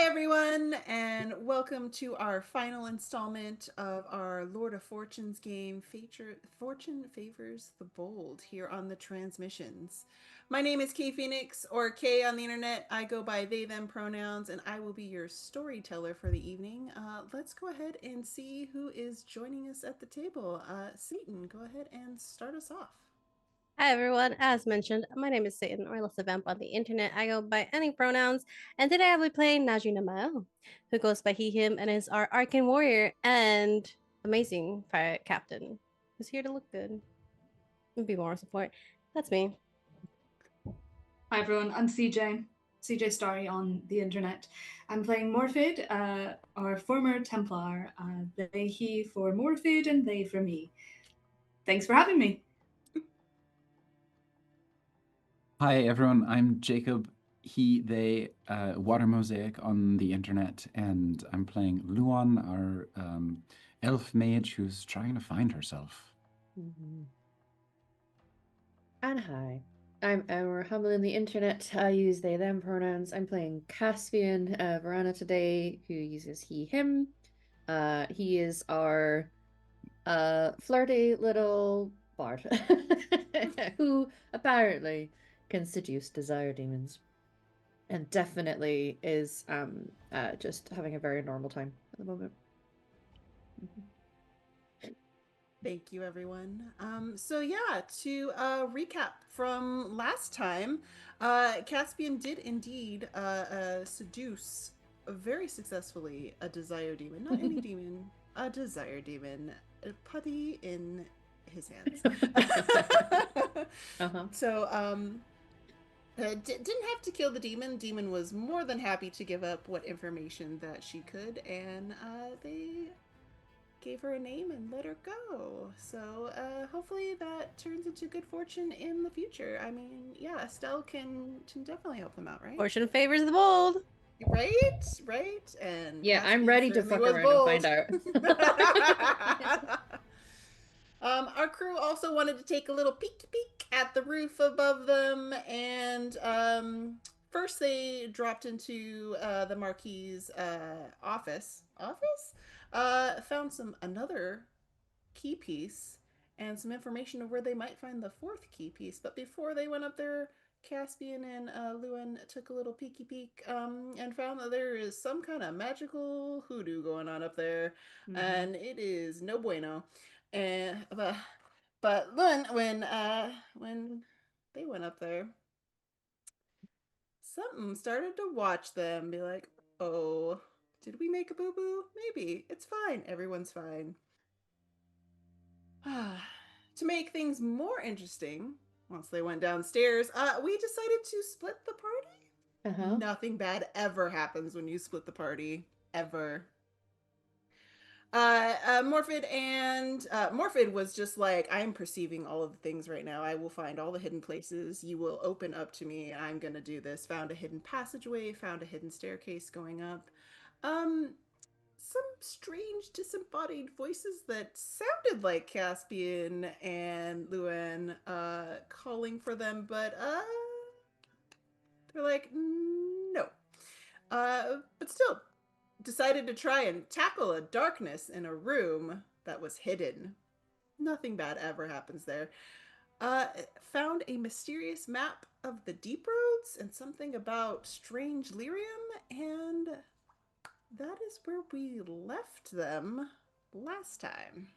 everyone, and welcome to our final installment of our Lord of Fortunes game, Fortune Favors the Bold, here on the transmissions. My name is Kay Phoenix, or Kay on the internet. I go by they, them pronouns, and I will be your storyteller for the evening. Let's go ahead and see who is joining us at the table. Satan, go ahead and start us off. Hi everyone, as mentioned, my name is Satan, or Alyssa Vamp on the internet. I go by any pronouns, and today I'll be playing Najee Namael, who goes by he, him, and is our arcane warrior and amazing pirate captain who's here to look good and be moral support. That's me. Hi everyone, I'm CJ Starry on the internet. I'm playing Morphid, our former Templar. They, he for Morphid, and they for me. Thanks for having me. Hi everyone, I'm Jacob, he, they, Water Mosaic on the internet, and I'm playing Luan, our elf mage who's trying to find herself. Mm-hmm. And hi, I'm Emma, humble in the internet. I use they, them pronouns. I'm playing Caspian Varana today, who uses he, him. He is our flirty little bard who apparently can seduce desire demons and definitely is just having a very normal time at the moment. Thank you, everyone. To recap from last time, Caspian did indeed seduce very successfully a desire demon. Not any demon, a desire demon. A putty in his hands. Uh-huh. Didn't have to kill the demon. Demon was more than happy to give up what information that she could, and they gave her a name and let her go. So hopefully that turns into good fortune in the future. I mean, yeah, Estelle can definitely help them out, right? Fortune favors the bold. Right. And yeah, Caspian I'm ready to fuck around and find out. Our crew also wanted to take a little peek at the roof above them, and first they dropped into the Marquis's office. Found another key piece and some information of where they might find the fourth key piece. But before they went up there, Caspian and Lewin took a little peek and found that there is some kind of magical hoodoo going on up there, and it is no bueno. And but Lewin, when they went up there, something started to watch them, be like, "Oh, did we make a boo boo? Maybe it's fine. Everyone's fine." To make things more interesting, once they went downstairs, we decided to split the party. Uh-huh. Nothing bad ever happens when you split the party. Ever. Morphid was just like, I'm perceiving all of the things right now. I will find all the hidden places. You will open up to me. I'm gonna do this. Found a hidden passageway, found a hidden staircase going up. Some strange disembodied voices that sounded like Caspian and Luan calling for them, but they're like, no. But still, decided to try and tackle a darkness in a room that was hidden. Nothing bad ever happens there. Found a mysterious map of the deep roads and something about strange lyrium, and that is where we left them last time.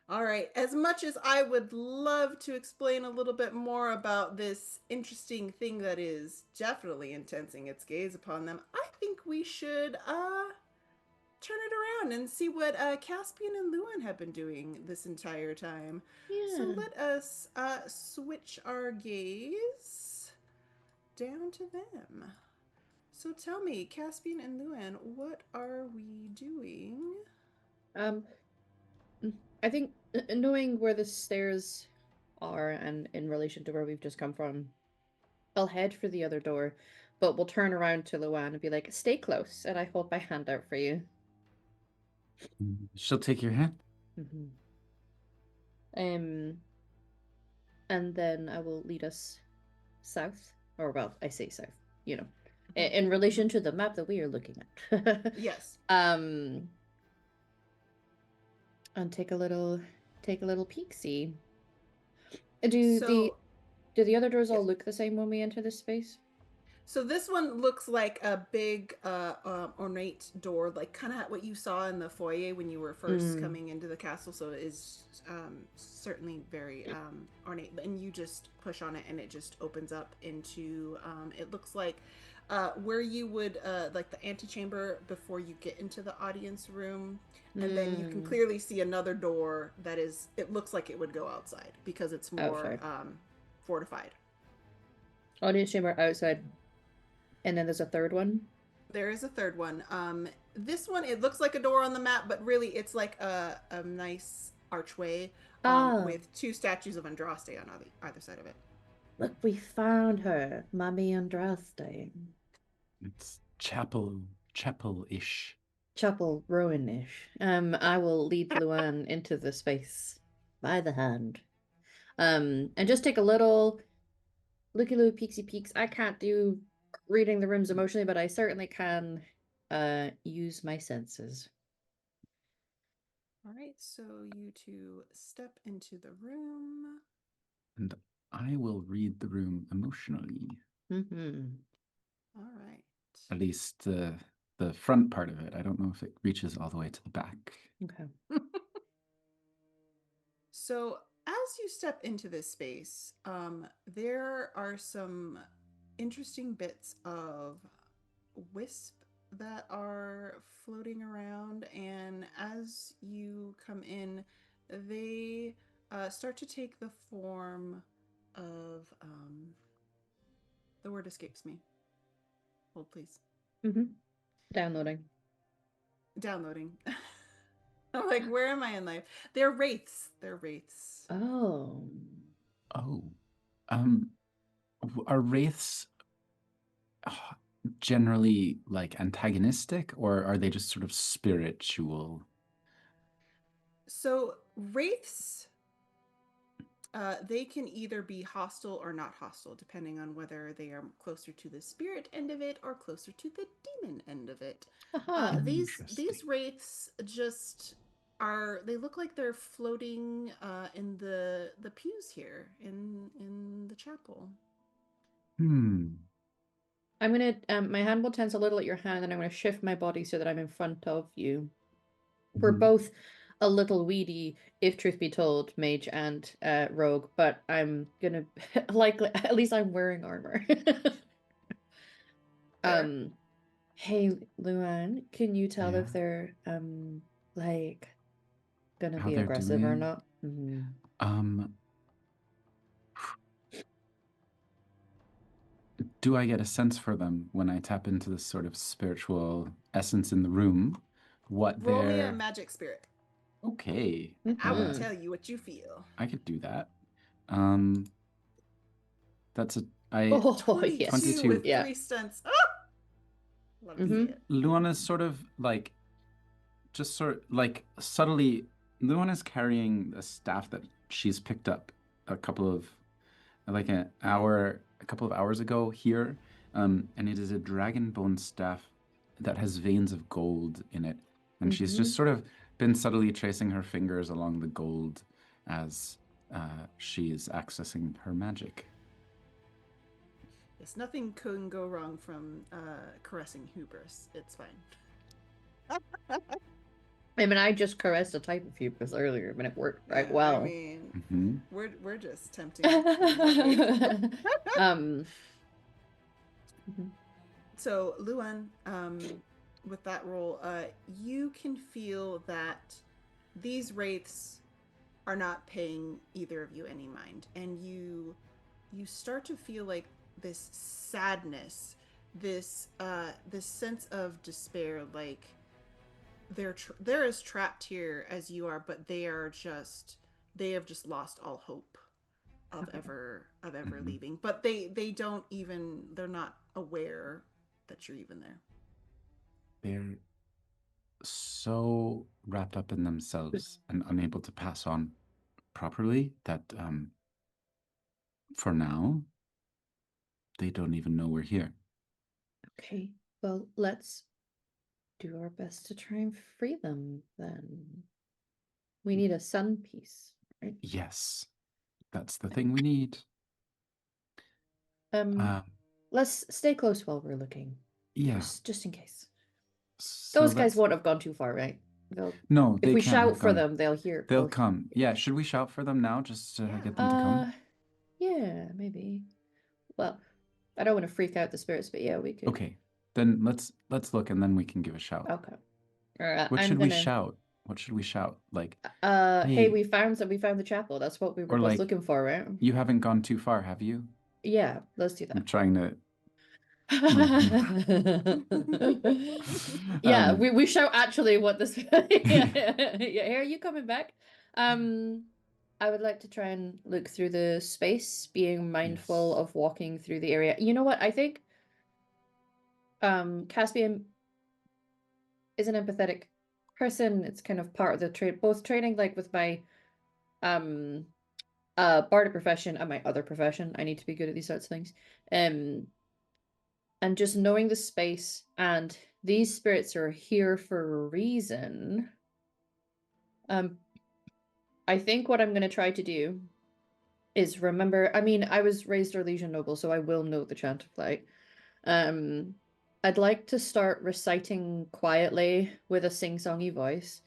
All right, as much as I would love to explain a little bit more about this interesting thing that is definitely intensing its gaze upon them, I think we should turn it around and see what Caspian and Luan have been doing this entire time. Yeah. So let us switch our gaze down to them. So tell me, Caspian and Luan, what are we doing? I think knowing where the stairs are and in relation to where we've just come from, I'll head for the other door, but we'll turn around to Luan and be like, "Stay close," and I hold my hand out for you. She'll take your hand. Mm-hmm. And then I will lead us south, or well, I say south, you know. in relation to the map that we are looking at. Yes. And take a little peek-see. Do the other doors all Yes. look the same when we enter this space? So this one looks like a big ornate door, like kind of what you saw in the foyer when you were first coming into the castle. So it is certainly very ornate. And you just push on it and it just opens up into, it looks like where you would, like the antechamber before you get into the audience room. And then you can clearly see another door that is, it looks like it would go outside because it's more fortified. Audience chamber outside. And then there's a third one? There is a third one. This one, it looks like a door on the map, but really it's like a nice archway with two statues of Andraste on either side of it. Look, we found her, Mommy Andraste. It's chapel-ish. Chapel ruin-ish. I will lead Luan into the space by the hand. And just take a little looky-loo, peeksy-peeks. I can't do reading the rooms emotionally, but I certainly can use my senses. All right, so you two step into the room. And I will read the room emotionally. All right. At least the front part of it. I don't know if it reaches all the way to the back. Okay. So as you step into this space, there are some interesting bits of wisp that are floating around, and as you come in, they start to take the form of the word escapes me. Hold, please. Downloading. I'm like, where am I in life? They're wraiths. Oh. Are wraiths generally like antagonistic, or are they just sort of spiritual? So wraiths, they can either be hostile or not hostile, depending on whether they are closer to the spirit end of it or closer to the demon end of it. These wraiths just are, they look like they're floating in the pews here in the chapel. I'm gonna my hand will tense a little at your hand, and I'm gonna shift my body so that I'm in front of you. We're both a little weedy, if truth be told, mage and rogue, but I'm gonna likely, at least I'm wearing armor. Hey Luan, can you tell if they're like gonna How be they're aggressive or doing? not? Do I get a sense for them when I tap into this sort of spiritual essence in the room? Roll me a magic spirit. Okay. I will tell you what you feel. I could do that. That's 22 yes. with 3 stunts. Oh! Love to see it. Luana's sort of like, just sort of like subtly, Luana's carrying a staff that she's picked up a couple of hours ago here, and it is a dragon bone staff that has veins of gold in it, and she's just sort of been subtly tracing her fingers along the gold as she is accessing her magic. Yes, nothing can go wrong from caressing hubris. It's fine. I mean, I just caressed a type of hubris earlier, but it worked right well. I mean, we're just tempting. So Luan, with that roll, you can feel that these wraiths are not paying either of you any mind, and you start to feel like this sadness, this sense of despair, like they're as trapped here as you are, but they have just lost all hope of ever leaving. But they're not aware that you're even there. They're so wrapped up in themselves and unable to pass on properly that for now they don't even know we're here. Okay, well, let's do our best to try and free them then. We need a sun piece, right? Yes, that's the thing we need. Um, let's stay close while we're looking. Yeah. Just in case. So Those guys won't have gone too far, right? No, If they we can't shout have for gone. them, they'll hear. They'll come. Yeah, should we shout for them now just to get them to come? Yeah, maybe. Well, I don't want to freak out the spirits, but yeah, we could. Okay, then let's look and then we can give a shout. Okay. All right. What should we shout? What should we shout? Like, hey, we found the chapel. That's what we were both looking for, right? You haven't gone too far, have you? Yeah, let's do that. I'm trying to. Yeah, we shout actually what this. Yeah, here, are you coming back? I would like to try and look through the space, being mindful of walking through the area. You know what? I think Caspian is an empathetic person. It's kind of part of the trade, both training like with my bardic profession and my other profession. I need to be good at these sorts of things. And just knowing the space, and these spirits are here for a reason. I think what I'm going to try to do is remember, I mean, I was raised Orlesian noble, so I will know the chant of light. I'd like to start reciting quietly with a sing-songy voice.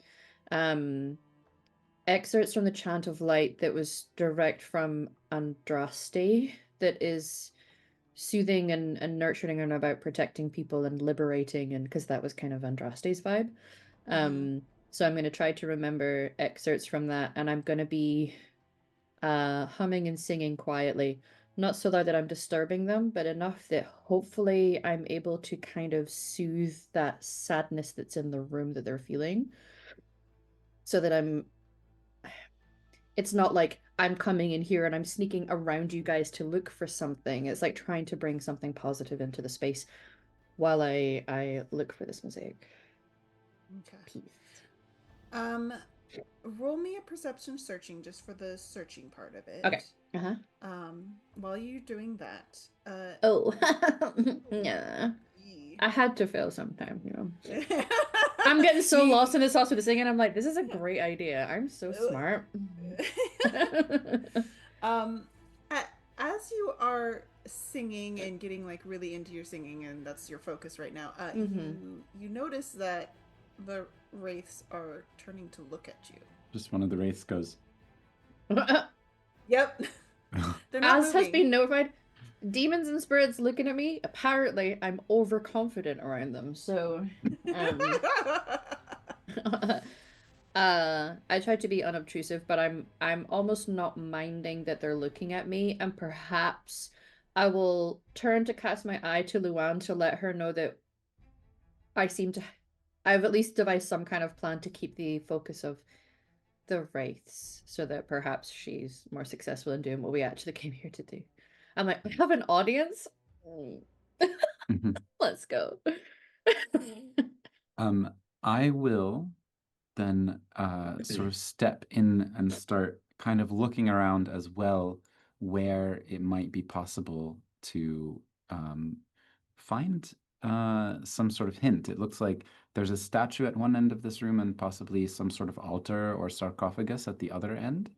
Excerpts from the chant of light that was direct from Andraste, that is soothing and nurturing and about protecting people and liberating, and because that was kind of Andraste's vibe. So I'm going to try to remember excerpts from that, and I'm going to be humming and singing quietly, not so loud that I'm disturbing them, but enough that hopefully I'm able to kind of soothe that sadness that's in the room that they're feeling, so that it's not like I'm coming in here and I'm sneaking around you guys to look for something. It's like trying to bring something positive into the space while I look for this mosaic. Okay. Piece. Roll me a perception searching just for the searching part of it. Okay. While you're doing that, yeah. I had to fail sometime, you know. I'm getting so lost in this house with the singing. I'm like, this is a great idea. I'm so smart. As you are singing and getting like really into your singing, and that's your focus right now, you notice that the wraiths are turning to look at you. Just one of the wraiths goes. Yep. They're not moving. Has been notified. Demons and spirits looking at me. Apparently, I'm overconfident around them. So, I try to be unobtrusive, but I'm almost not minding that they're looking at me, and perhaps I will turn to cast my eye to Luan to let her know that I've at least devised some kind of plan to keep the focus of the wraiths, so that perhaps she's more successful in doing what we actually came here to do. I'm like, we have an audience? Let's go. I will then sort of step in and start kind of looking around as well, where it might be possible to find some sort of hint. It looks like there's a statue at one end of this room and possibly some sort of altar or sarcophagus at the other end.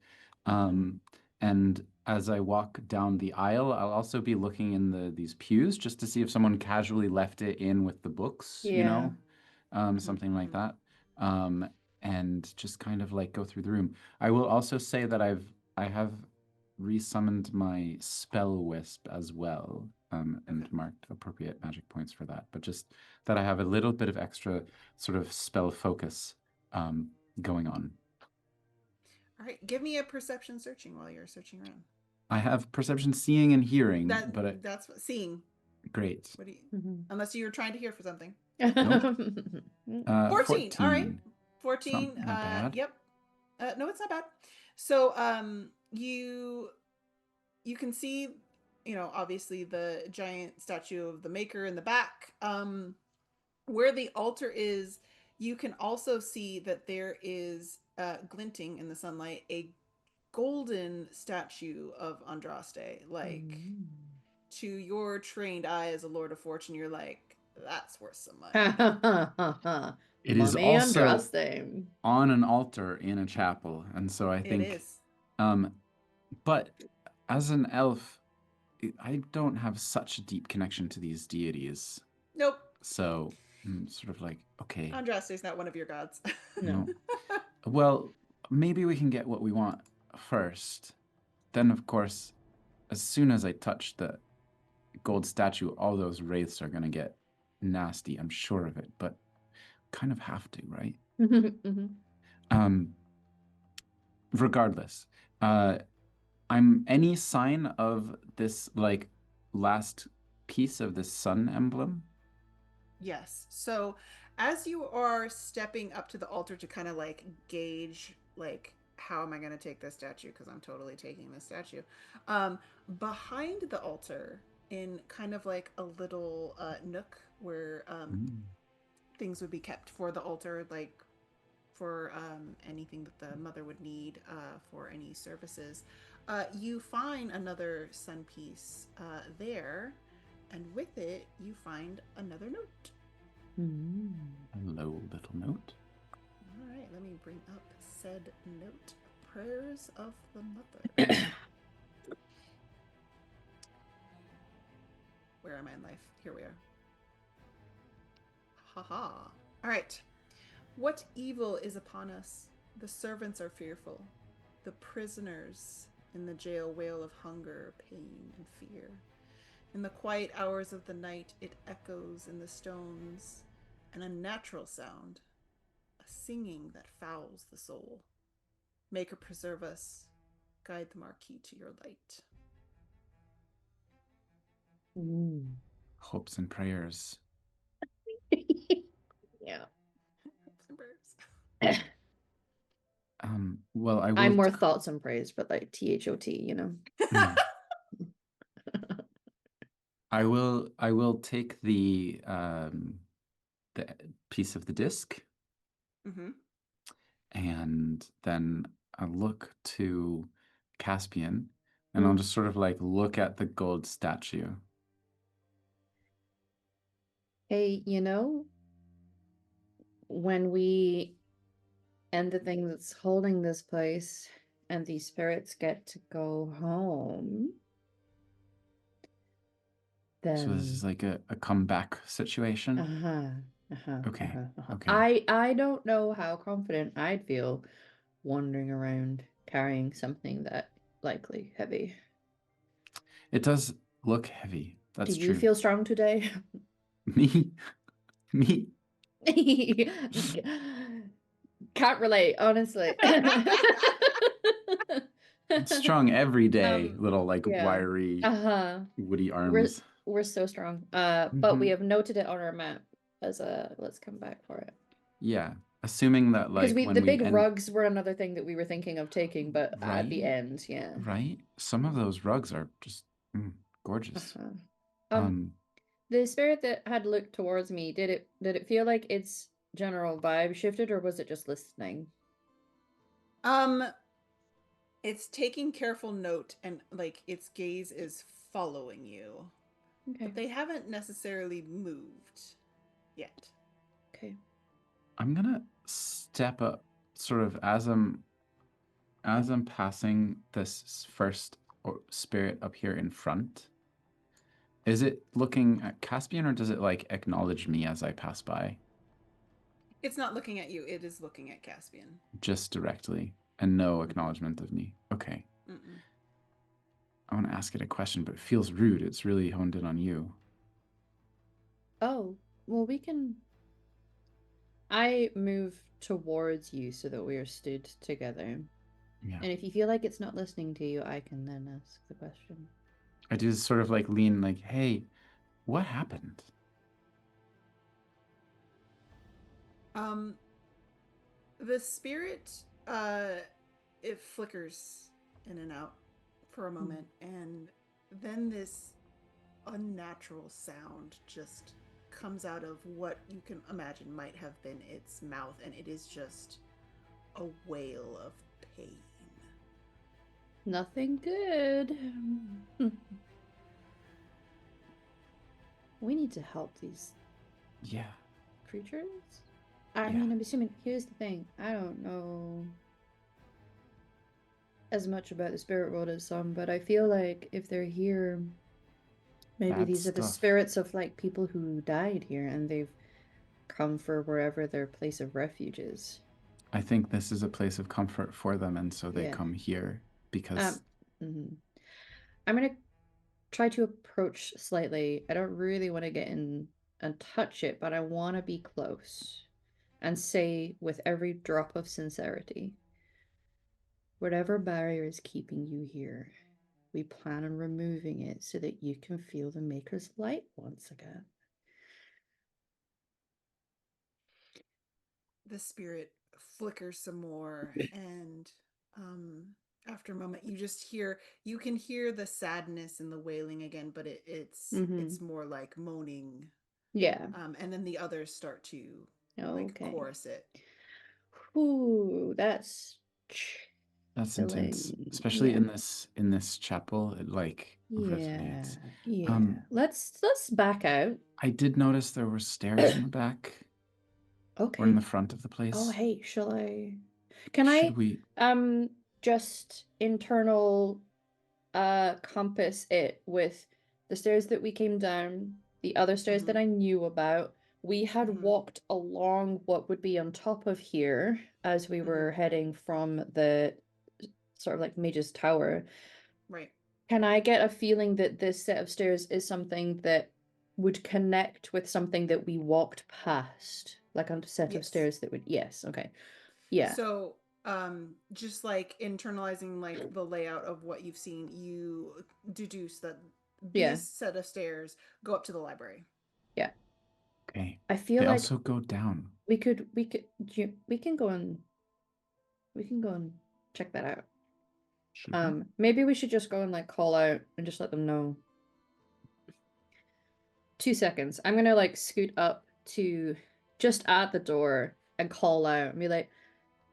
And as I walk down the aisle, I'll also be looking in these pews just to see if someone casually left it in with the books, you know, something like that. And just kind of like go through the room. I will also say that I have resummoned my spell wisp as well, and marked appropriate magic points for that. But just that I have a little bit of extra sort of spell focus going on. All right, give me a perception searching while you're searching around. I have perception seeing and hearing, that's what seeing. Great. What do you? Unless you were trying to hear for something. Nope. 14. All right. 14. Not bad. Yep. No, it's not bad. So you can see, you know, obviously the giant statue of the maker in the back. Where the altar is, you can also see that there is glinting in the sunlight a golden statue of Andraste. Like, to your trained eye as a Lord of Fortune, you're like, That's worth some money. It is Money and also dressing. on an altar in a chapel, and so I think, It is. But as an elf, I don't have such a deep connection to these deities, Nope. so I'm sort of like, okay, Andraste's not one of your gods. No. well, maybe we can get what we want first. Then, of course, as soon as I touch the gold statue, all those wraiths are going to get nasty. I'm sure of it, but kind of have to, right? Regardless, I'm any sign of this like last piece of the sun emblem. Yes. So as you are stepping up to the altar to kind of like gauge like how am I going to take this statue, because I'm totally taking this statue, behind the altar in kind of like a little nook where things would be kept for the altar, like for anything that the mother would need for any services, you find another sun piece there, and with it you find another note. Hello, little note. All right, let me bring up said note. Prayers of the mother. Where am I in life? Here we are. Haha. All right. What evil is upon us? The servants are fearful. The prisoners in the jail wail of hunger, pain, and fear. In the quiet hours of the night, it echoes in the stones, an unnatural sound, a singing that fouls the soul. Maker preserve us, guide the Marquis to your light. Hopes and prayers. Yeah. Hopes and prayers. Well, I will. I'm more thoughts and prayers, but like THOT, you know. I will take the piece of the disc, and then I'll look to Caspian, and I'll just sort of like look at the gold statue. Hey, you know, when we end the thing that's holding this place and these spirits get to go home, then So this is like a comeback situation. Okay. Okay. I don't know how confident I'd feel wandering around carrying something that likely heavy. It does look heavy. That's Do you true. feel strong today? Me? Can't relate, honestly. I'm strong every day. Little like yeah. wiry, woody We're arms. we're so strong. But we have noted it on our map as a let's come back for it. Yeah, assuming that like Because when the we big end, rugs were another thing that we were thinking of taking, but at the Right? end, yeah. right? Some of those rugs are just gorgeous. The spirit that had looked towards me, did it feel like its general vibe shifted, or was it just listening? It's taking careful note, and like its gaze is following you. Okay. But they haven't necessarily moved yet. Okay. I'm gonna step up, sort of as I'm passing this first spirit up here in front. Is it looking at Caspian, or does it like acknowledge me as I pass by? It's not looking at you. It is looking at Caspian. Just directly, and no acknowledgement of me. Okay. I want to ask it a question, but it feels rude. It's really honed in on you. Oh, well, we can... I move towards you so that we are stood together. Yeah. And if you feel like it's not listening to you, I can then ask the question. I do sort of like lean like, hey, what happened? The spirit, it flickers in and out for a moment, and then this unnatural sound just comes out of what you can imagine might have been its mouth, and it is just a wail of pain. Nothing good. We need to help these Yeah. creatures? I Yeah. mean, I'm assuming. Here's the thing. I don't know as much about the spirit world as some, but I feel like if they're here, maybe Bad these are the stuff. spirits of like people who died here and they've come for wherever their place of refuge is. I think this is a place of comfort for them, and so they Yeah. come here because I'm gonna try to approach slightly. I don't really want to get in and touch it, but I want to be close and say with every drop of sincerity, whatever barrier is keeping you here, we plan on removing it so that you can feel the Maker's light once again. The spirit flickers some more, and after a moment, you can hear the sadness and the wailing again, but it's more like moaning. Yeah. And then the others start to like Okay. chorus it. Ooh, that's intense, chilling. especially Yeah. in this chapel. It like resonates. Yeah. Let's back out. I did notice there were stairs in the back Okay. or in the front of the place. Oh, hey, shall I? Should we? Just internal compass it with the stairs that we came down, the other stairs that I knew about. We had walked along what would be on top of here as we were heading from the sort of like Mage's Tower. Right. Can I get a feeling that this set of stairs is something that would connect with something that we walked past? Like a set of stairs that would, yes, okay. Yeah. So just like internalizing like the layout of what you've seen, you deduce that these set of stairs go up to the library. Yeah. Okay. I feel they like also go down. we can go and check that out. Maybe we should just go and like call out and just let them know. 2 seconds. I'm gonna like scoot up to just at the door and call out and be like,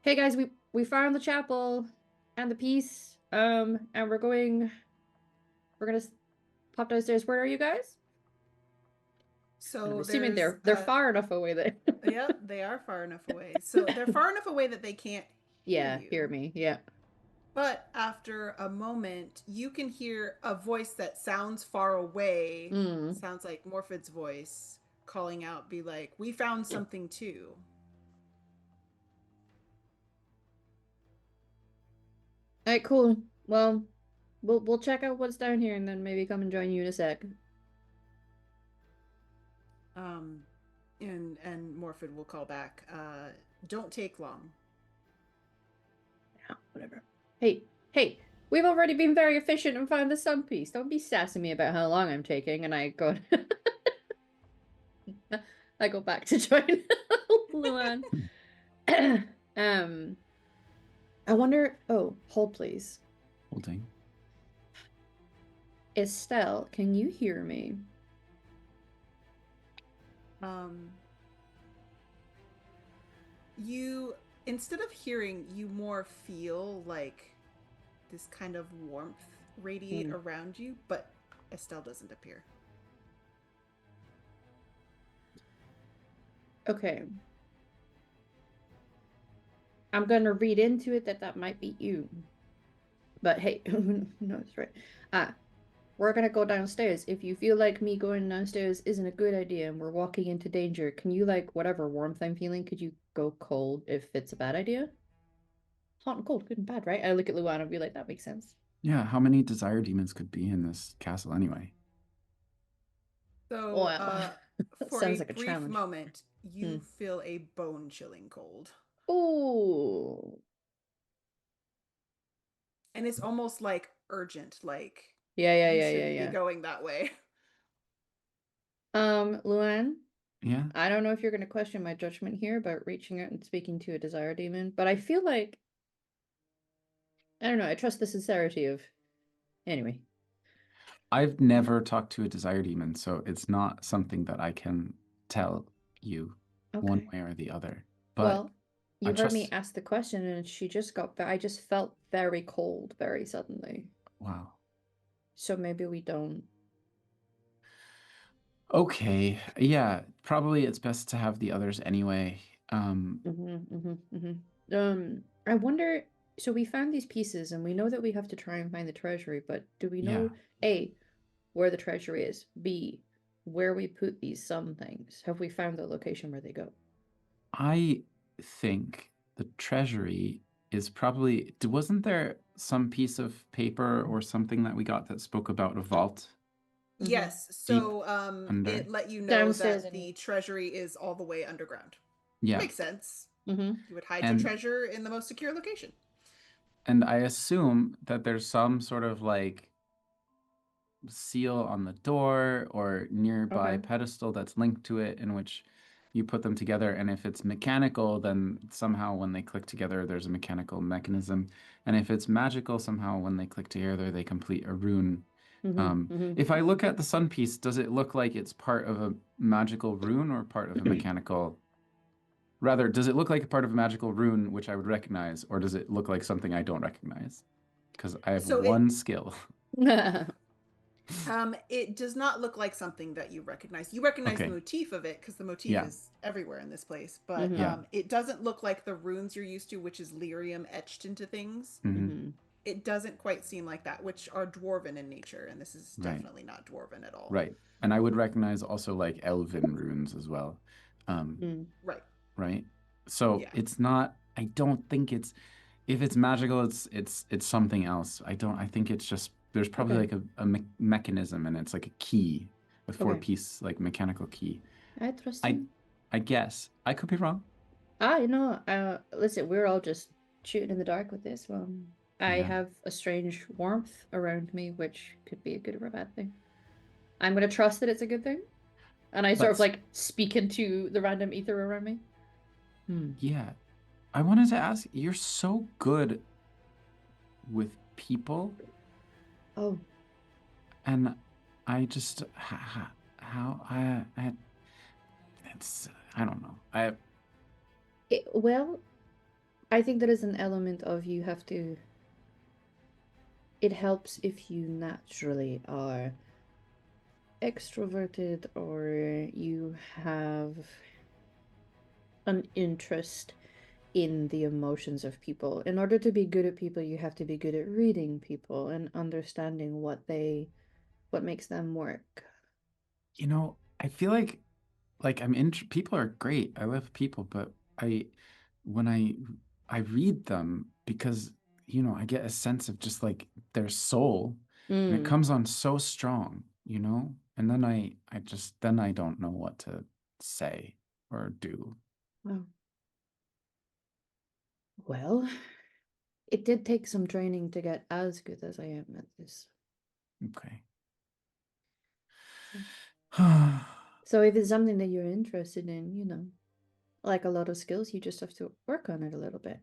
"Hey guys, we found the chapel and the piece. And we're gonna pop downstairs. Where are you guys?" So I'm assuming they're far enough away that yeah, they are far enough away. So they're far enough away that they can't hear you. hear me. Yeah. But after a moment, you can hear a voice that sounds far away. Sounds like Morfid's voice calling out, be like, "We found something too." All right, cool. Well, we'll check out what's down here and then maybe come and join you in a sec. And Morfid will call back. Don't take long. Yeah, whatever. Hey, we've already been very efficient and found the sun piece. Don't be sassing me about how long I'm taking. And I go, I go back to join Luan. I wonder. Oh, hold please. Holding. Estelle, can you hear me? You, instead of hearing, you more feel like this kind of warmth radiate around you, but Estelle doesn't appear. Okay. I'm gonna read into it that might be you. But hey, who knows, right? We're gonna go downstairs. If you feel like me going downstairs isn't a good idea and we're walking into danger, can you, like, whatever warmth I'm feeling, could you go cold if it's a bad idea? Hot and cold, good and bad, right? I look at Luana and be like, that makes sense. Yeah, how many desire demons could be in this castle anyway? So, for sounds a like a brief challenge. moment, you feel a bone-chilling cold. Ooh. And it's almost like urgent, like Yeah. you shouldn't be going that way. Luan? Yeah? I don't know if you're going to question my judgment here about reaching out and speaking to a desire demon, but I feel like, I don't know, I trust the sincerity of, anyway. I've never talked to a desire demon, so it's not something that I can tell you one way or the other. But well, you heard me ask the question and I just felt very cold very suddenly. Wow. So maybe we don't. Okay, yeah, probably it's best to have the others anyway. I wonder. So we found these pieces, and we know that we have to try and find the treasury. But do we know A, where the treasury is? B, where we put these some things? Have we found the location where they go? I think the treasury is probably. Wasn't there some piece of paper or something that we got that spoke about a vault? Yes, Deep so under. it let you know Downstairs that in- the treasury is all the way underground. Yeah. Makes sense. Mm-hmm. You would hide And- your treasure in the most secure location. And I assume that there's some sort of like seal on the door or nearby Okay. pedestal that's linked to it in which you put them together. And if it's mechanical, then somehow when they click together, there's a mechanical mechanism. And if it's magical, somehow when they click together, they complete a rune. If I look at the sun piece, does it look like it's part of a magical rune or part of a mechanical? Rather, does it look like a part of a magical rune, which I would recognize, or does it look like something I don't recognize? Because I have So one skill. It does not look like something that you recognize. You recognize the Okay. motif of it because the motif Yeah. is everywhere in this place. But Yeah. it doesn't look like the runes you're used to, which is lyrium etched into things. Mhm. It doesn't quite seem like that, which are dwarven in nature, and this is Right. definitely not dwarven at all. Right. And I would recognize also like elven runes as well. Right. Right. So Yeah. it's not, I don't think it's, if it's magical, it's something else. I think it's just, there's probably Okay. like a mechanism and it's like a key, a Okay. 4-piece like mechanical key. I trust you. I guess. I could be wrong. You know, listen, we're all just shooting in the dark with this one. I Yeah. have a strange warmth around me, which could be a good or a bad thing. I'm gonna trust that it's a good thing. And I sort of Let's- like speak into the random ether around me. Yeah. I wanted to ask, you're so good with people. Oh, And I just, how, it's, I don't know. well, I think there is an element of you have to. It helps if you naturally are extroverted or you have an interest in the emotions of people. In order to be good at people, you have to be good at reading people and understanding what makes them work. You know, I feel like I'm people are great. I love people, but when I read them because, you know, I get a sense of just like their soul and it comes on so strong, you know? And then then I don't know what to say or do. Oh. Well, it did take some training to get as good as I am at this. Okay. So if it's something that you're interested in, you know, like a lot of skills, you just have to work on it a little bit.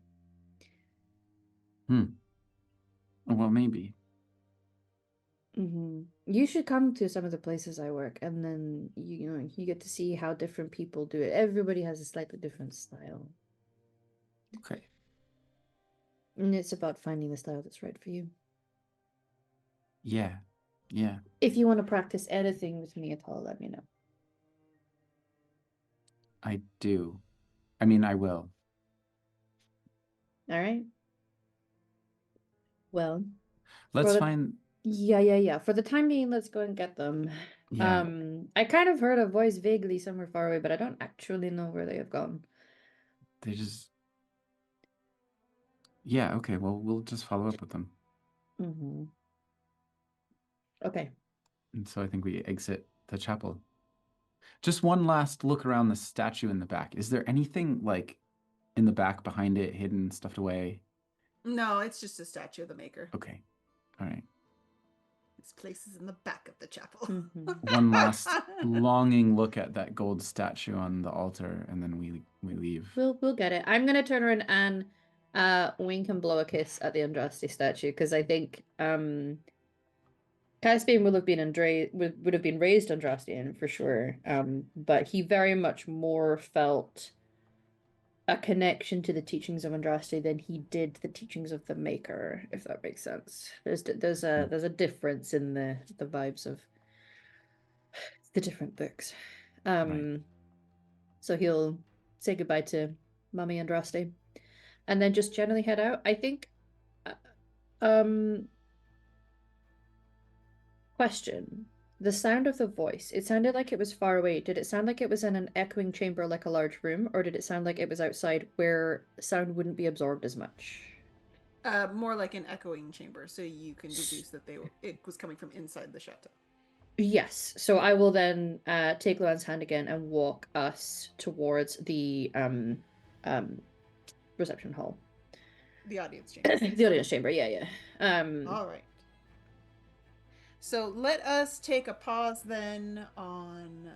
Well, maybe. You should come to some of the places I work, and then you know you get to see how different people do it. Everybody has a slightly different style, Okay. and it's about finding the style that's right for you. Yeah. Yeah. If you want to practice anything with me at all, let me know. I do. I mean, I will. All right. Well, Let's find. Yeah. For the time being, let's go and get them. Yeah. I kind of heard a voice vaguely somewhere far away, but I don't actually know where they have gone. They just. Yeah. Okay. Well, we'll just follow up with them. Okay. And so I think we exit the chapel. Just one last look around the statue in the back. Is there anything like in the back behind it, hidden, stuffed away? No, it's just a statue of the maker. Okay. All right. This place is in the back of the chapel. One last longing look at that gold statue on the altar, and then we leave. We'll get it. I'm gonna turn around and wink and blow a kiss at the Andraste statue because I think Caspian would have been raised Andrastian for sure. But he very much more felt a connection to the teachings of Andraste than he did the teachings of the Maker, if that makes sense. There's a difference in the vibes of the different books. So he'll say goodbye to Mummy and Rusty, and then just generally head out. I think. Question. The sound of the voice, it sounded like it was far away. Did it sound like it was in an echoing chamber like a large room, or did it sound like it was outside where sound wouldn't be absorbed as much? More like an echoing chamber, so you can deduce that it was coming from inside the chateau. Yes. So I will then take Luan's hand again and walk us towards the reception hall. The audience chamber. The audience chamber, yeah. All right. So let us take a pause then on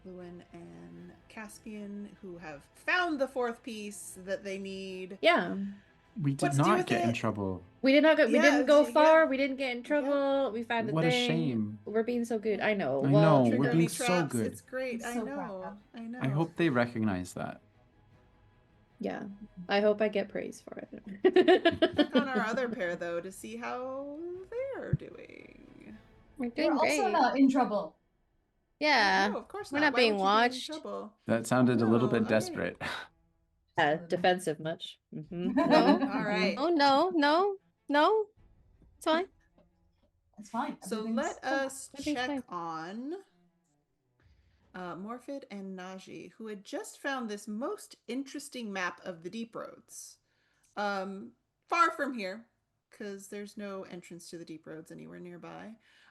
Luan and Caspian, who have found the fourth piece that they need. Yeah. We did not get in trouble. We did not go. We didn't go far. Yeah. We didn't get in trouble. We found the What thing. a shame. We're being so good. I know. I Well, know. Trigger We're any being so traps. good. It's great. I So know. I know. I hope they recognize that. yeah. I hope I get praise for Check it. on our other pair though to see how they're doing. We're doing We're great. also not in trouble. Yeah. No, of course We're not. not Why being would you be in watched. trouble? That sounded a little No, bit okay. desperate. Defensive much. Mm-hmm. No. All right. Oh no. It's fine. It's fine. So Everything's let fine. us Everything's check fine. on Morphid and Najee, who had just found this most interesting map of the Deep Roads. Far from here, because there's no entrance to the Deep Roads anywhere nearby.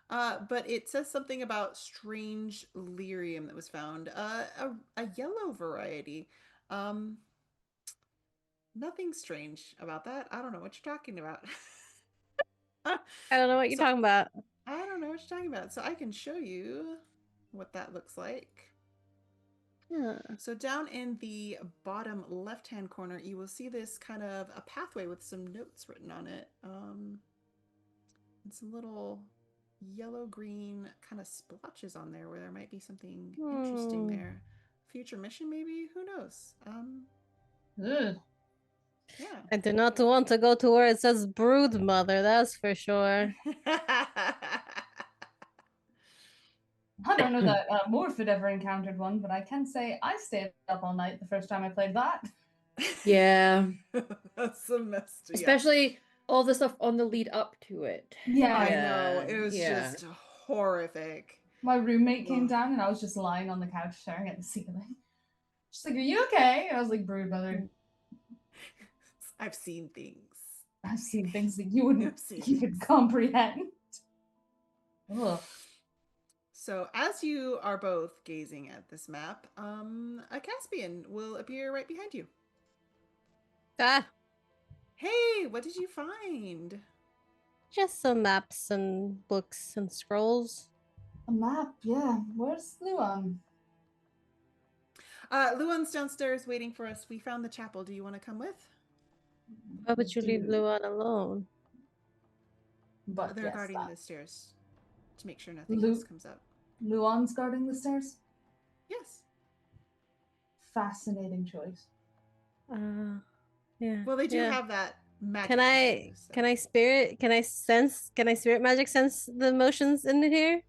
But it says something about strange lyrium that was found. A yellow variety. Nothing strange about that. I don't know what you're talking about. I don't know what you're talking about. I don't know what you're talking about. So I can show you what that looks like. Yeah. So down in the bottom left-hand corner, you will see this kind of a pathway with some notes written on it. And some little yellow-green kind of splotches on there where there might be something interesting there. Future mission, maybe? Who knows? Ugh. Yeah. I do not want to go to where it says brood mother, that's for sure. I don't know that Morphid ever encountered one, but I can say I stayed up all night the first time I played that. Yeah. That's a mess. Especially all the stuff on the lead up to it. Yeah. I know. It was just horrific. My roommate came Ugh. down and I was just lying on the couch staring at the ceiling. She's like, "Are you okay?" And I was like, "Brood mother, I've seen things. I've seen things that you wouldn't I've seen even things." comprehend." Ugh. So as you are both gazing at this map, a Caspian will appear right behind you. Ah, Hey, what did you find? just some maps and books and scrolls. A map, yeah. Where's Luan? Luan's downstairs waiting for us. We found the chapel. Do you want to come with? Why would you leave Luan alone? But They're yes, guarding that. the stairs to make sure nothing Lu- else comes up. Luan's guarding the stairs? Yes. Fascinating choice. Yeah. Well, they do yeah. have that magic. Can I spirit magic sense the emotions in here?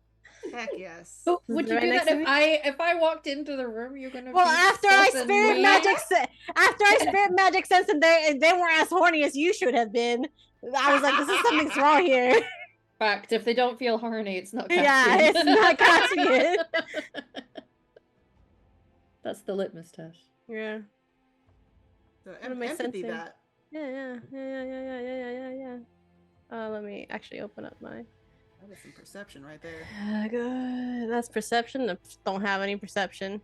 Heck yes. So would you Right do next that to if I walked into the room? You're gonna. Well, be after I stuffing spirit me? magic sense them, they weren't as horny as you should have been. I was like, this is something's wrong here. Fact, if they don't feel horny, it's not Yeah, Caspian. it's not Caspian. That's the litmus test. Yeah. So What am I empathy sensing? that. Yeah. Let me actually open up my. That is some perception right there. Good. That's perception. I don't have any perception.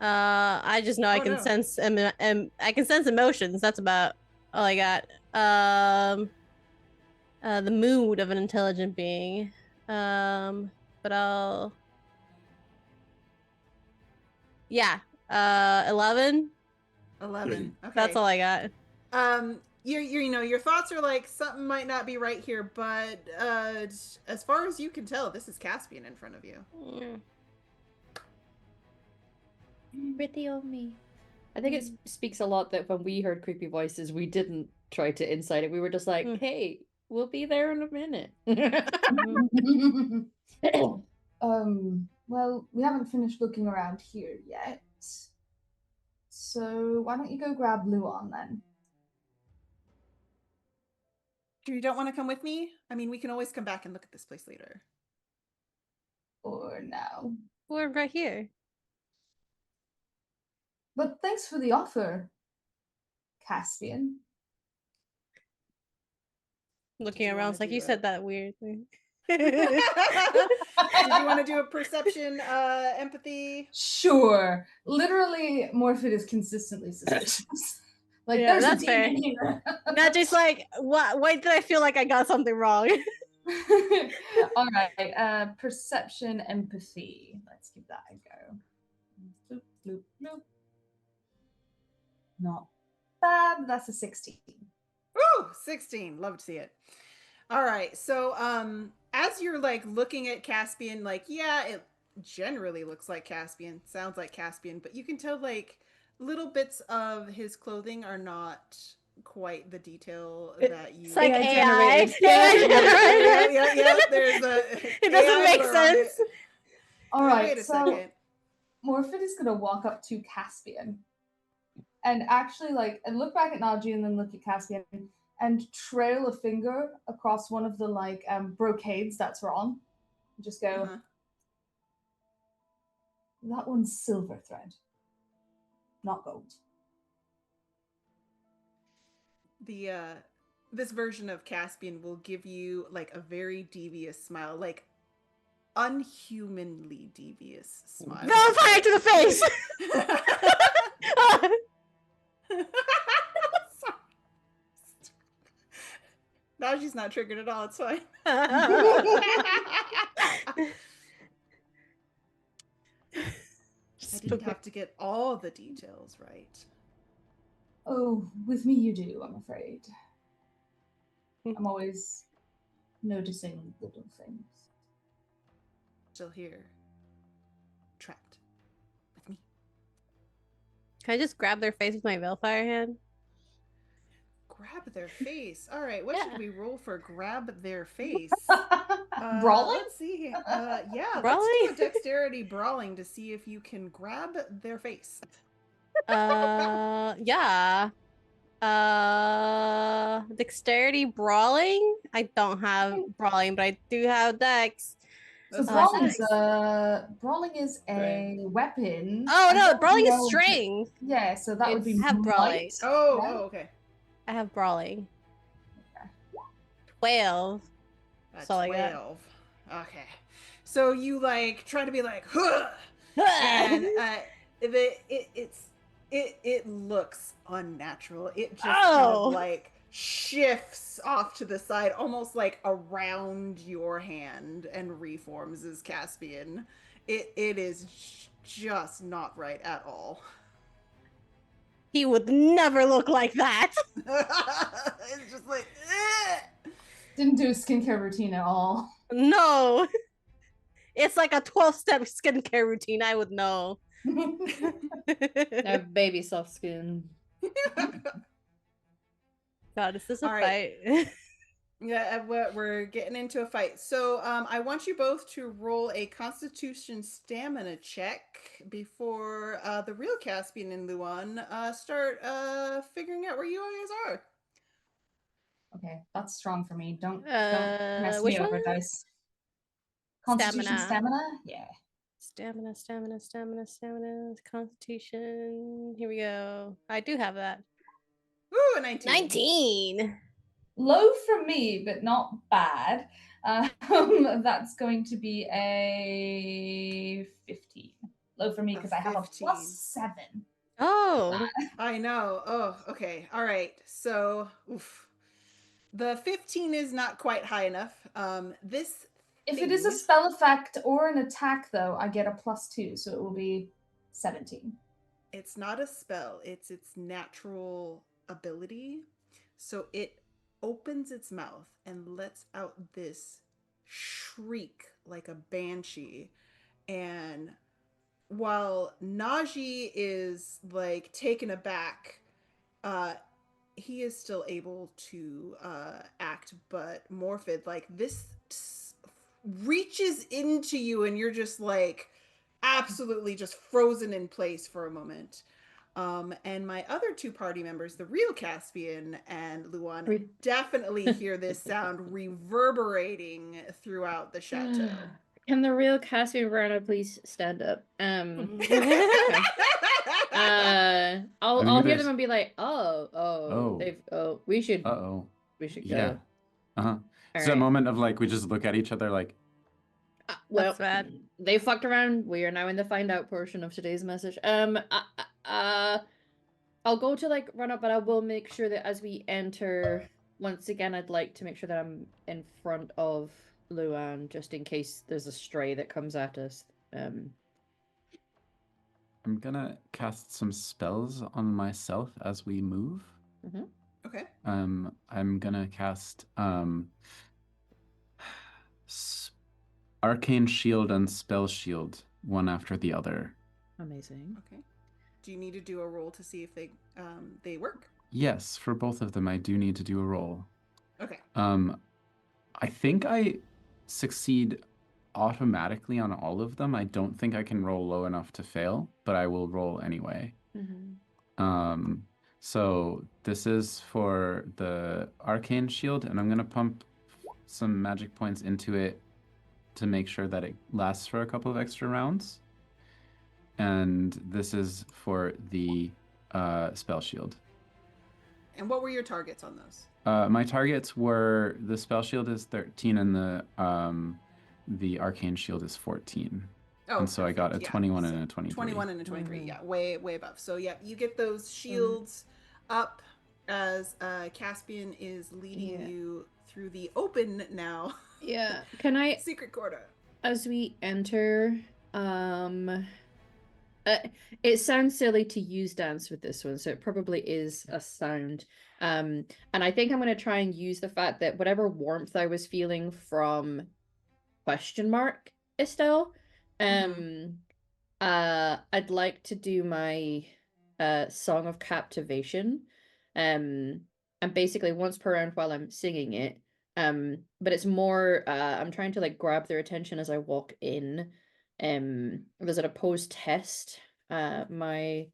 I just know I can sense I can sense emotions. That's about all I got. The mood of an intelligent being. But I'll. Yeah. 11. 11. Okay. That's all I got. Your thoughts are like something might not be right here, but as far as you can tell, this is Caspian in front of you. Pretty on me. I think it speaks a lot that when we heard creepy voices, we didn't try to incite it. We were just like, "Hey, we'll be there in a minute." Well, we haven't finished looking around here yet. So why don't you go grab Luan then? You don't want to come with me? I mean, we can always come back and look at this place later. Or now. We're right here. But thanks for the offer, Caspian. Looking you around, wanna it's like do you a- said that weird thing. Did you want to do a perception, empathy? Sure. Literally, Morphid is consistently suspicious. Like, Yeah, there's that's a fair. demon here. Not just like, what? Why did I feel like I got something wrong? All right. Perception, empathy. Let's give that a go. Bloop, bloop, bloop. Not bad. That's a 16. Ooh, 16. Love to see it. All right. So, as you're like looking at Caspian, like, yeah, it generally looks like Caspian, sounds like Caspian, but you can tell like little bits of his clothing are not quite the detail that you It's like AI AI. generated. yeah. There's a It doesn't AI make blur on it. sense. All Wait, right. wait a So second. Morphid is gonna walk up to Caspian and actually and look back at Naji and then look at Caspian and trail a finger across one of the brocades that's wrong. Just go, Uh-huh. that one's silver thread, not gold. The this version of Caspian will give you like a very devious smile, like unhumanly devious smile. Vampire to the face. Now she's not triggered at all. It's fine. I didn't have to get all the details right. Oh, with me you do, I'm afraid. I'm always noticing little things. Still here. Trapped. With me. Can I just grab their face with my Veilfire hand? Grab their face. All right, what Yeah. should we roll for grab their face? Brawling? Let's see here. Yeah, let's Brawling? do a dexterity brawling to see if you can grab their face. Yeah. Dexterity brawling? I don't have brawling, but I do have dex. So That's brawling is a weapon. Oh I no, don't brawling is know if it- strength. Yeah, so that would be I have brawling. might. Oh, right? oh, okay. I have brawling. Okay. 12. That's So I got- 12. Okay. So you like try to be like, huh! And it looks unnatural. It just kind Oh. of like shifts off to the side, almost like around your hand, and reforms as Caspian. It is just not right at all. He would never look like that. It's just like, eh. Didn't do a skincare routine at all. No. It's like a 12-step skincare routine. I would know. I have baby soft skin. God, is this a All right. fight? Yeah, we're getting into a fight. So I want you both to roll a Constitution stamina check before the real Caspian and Luan start figuring out where you guys are. Okay, that's strong for me. Don't mess which me over, one? dice. Constitution Stamina. Yeah. Stamina. Constitution. Here we go. I do have that. Ooh, a 19. 19. Low for me, but not bad. That's going to be a 15. Low for me because I have a 15. +7. Oh. I know. Oh, okay. All right. So, oof. The 15 is not quite high enough. This If it is a thing- spell effect or an attack, though, I get a +2, so it will be 17. It's not a spell, it's its natural ability. So it opens its mouth and lets out this shriek like a banshee. And while Najee is like taken aback, he is still able to act, but Morphid, like this reaches into you and you're just like absolutely just frozen in place for a moment. And my other two party members, the real Caspian and Luan, definitely hear this sound reverberating throughout the chateau. Can the real Caspian Verona please stand up? I'll hear them and be like, we should Uh-oh. go. Yeah. Uh-huh. It's a right. moment of like we just look at each other like, Well, That's bad. they fucked around. We are now in the find out portion of today's message. I'll go to like run up, but I will make sure that as we enter, once again, I'd like to make sure that I'm in front of Luan, just in case there's a stray that comes at us. I'm gonna cast some spells on myself as we move. Okay. I'm gonna cast Arcane Shield and Spell Shield, one after the other. Amazing. Okay. Do you need to do a roll to see if they work? Yes, for both of them, I do need to do a roll. Okay. I think I succeed automatically on all of them. I don't think I can roll low enough to fail, but I will roll anyway. So this is for the Arcane Shield, and I'm gonna pump some magic points into it to make sure that it lasts for a couple of extra rounds. And this is for the Spell Shield. And what were your targets on those? My targets were the Spell Shield is 13 and the Arcane Shield is 14. Oh, and so perfect. I got a 21 and a 23. 21 and a 23, yeah, way above. So yeah, you get those shields up as Caspian is leading you through the open now. Yeah. Can I secret quarter. As we enter, it sounds silly to use dance with this one, so it probably is a sound. And I think I'm going to try and use the fact that whatever warmth I was feeling from question mark Estelle, I'd like to do my Song of Captivation. And basically once per round while I'm singing it. But it's more I'm trying to like grab their attention as I walk in. There's an opposed test, my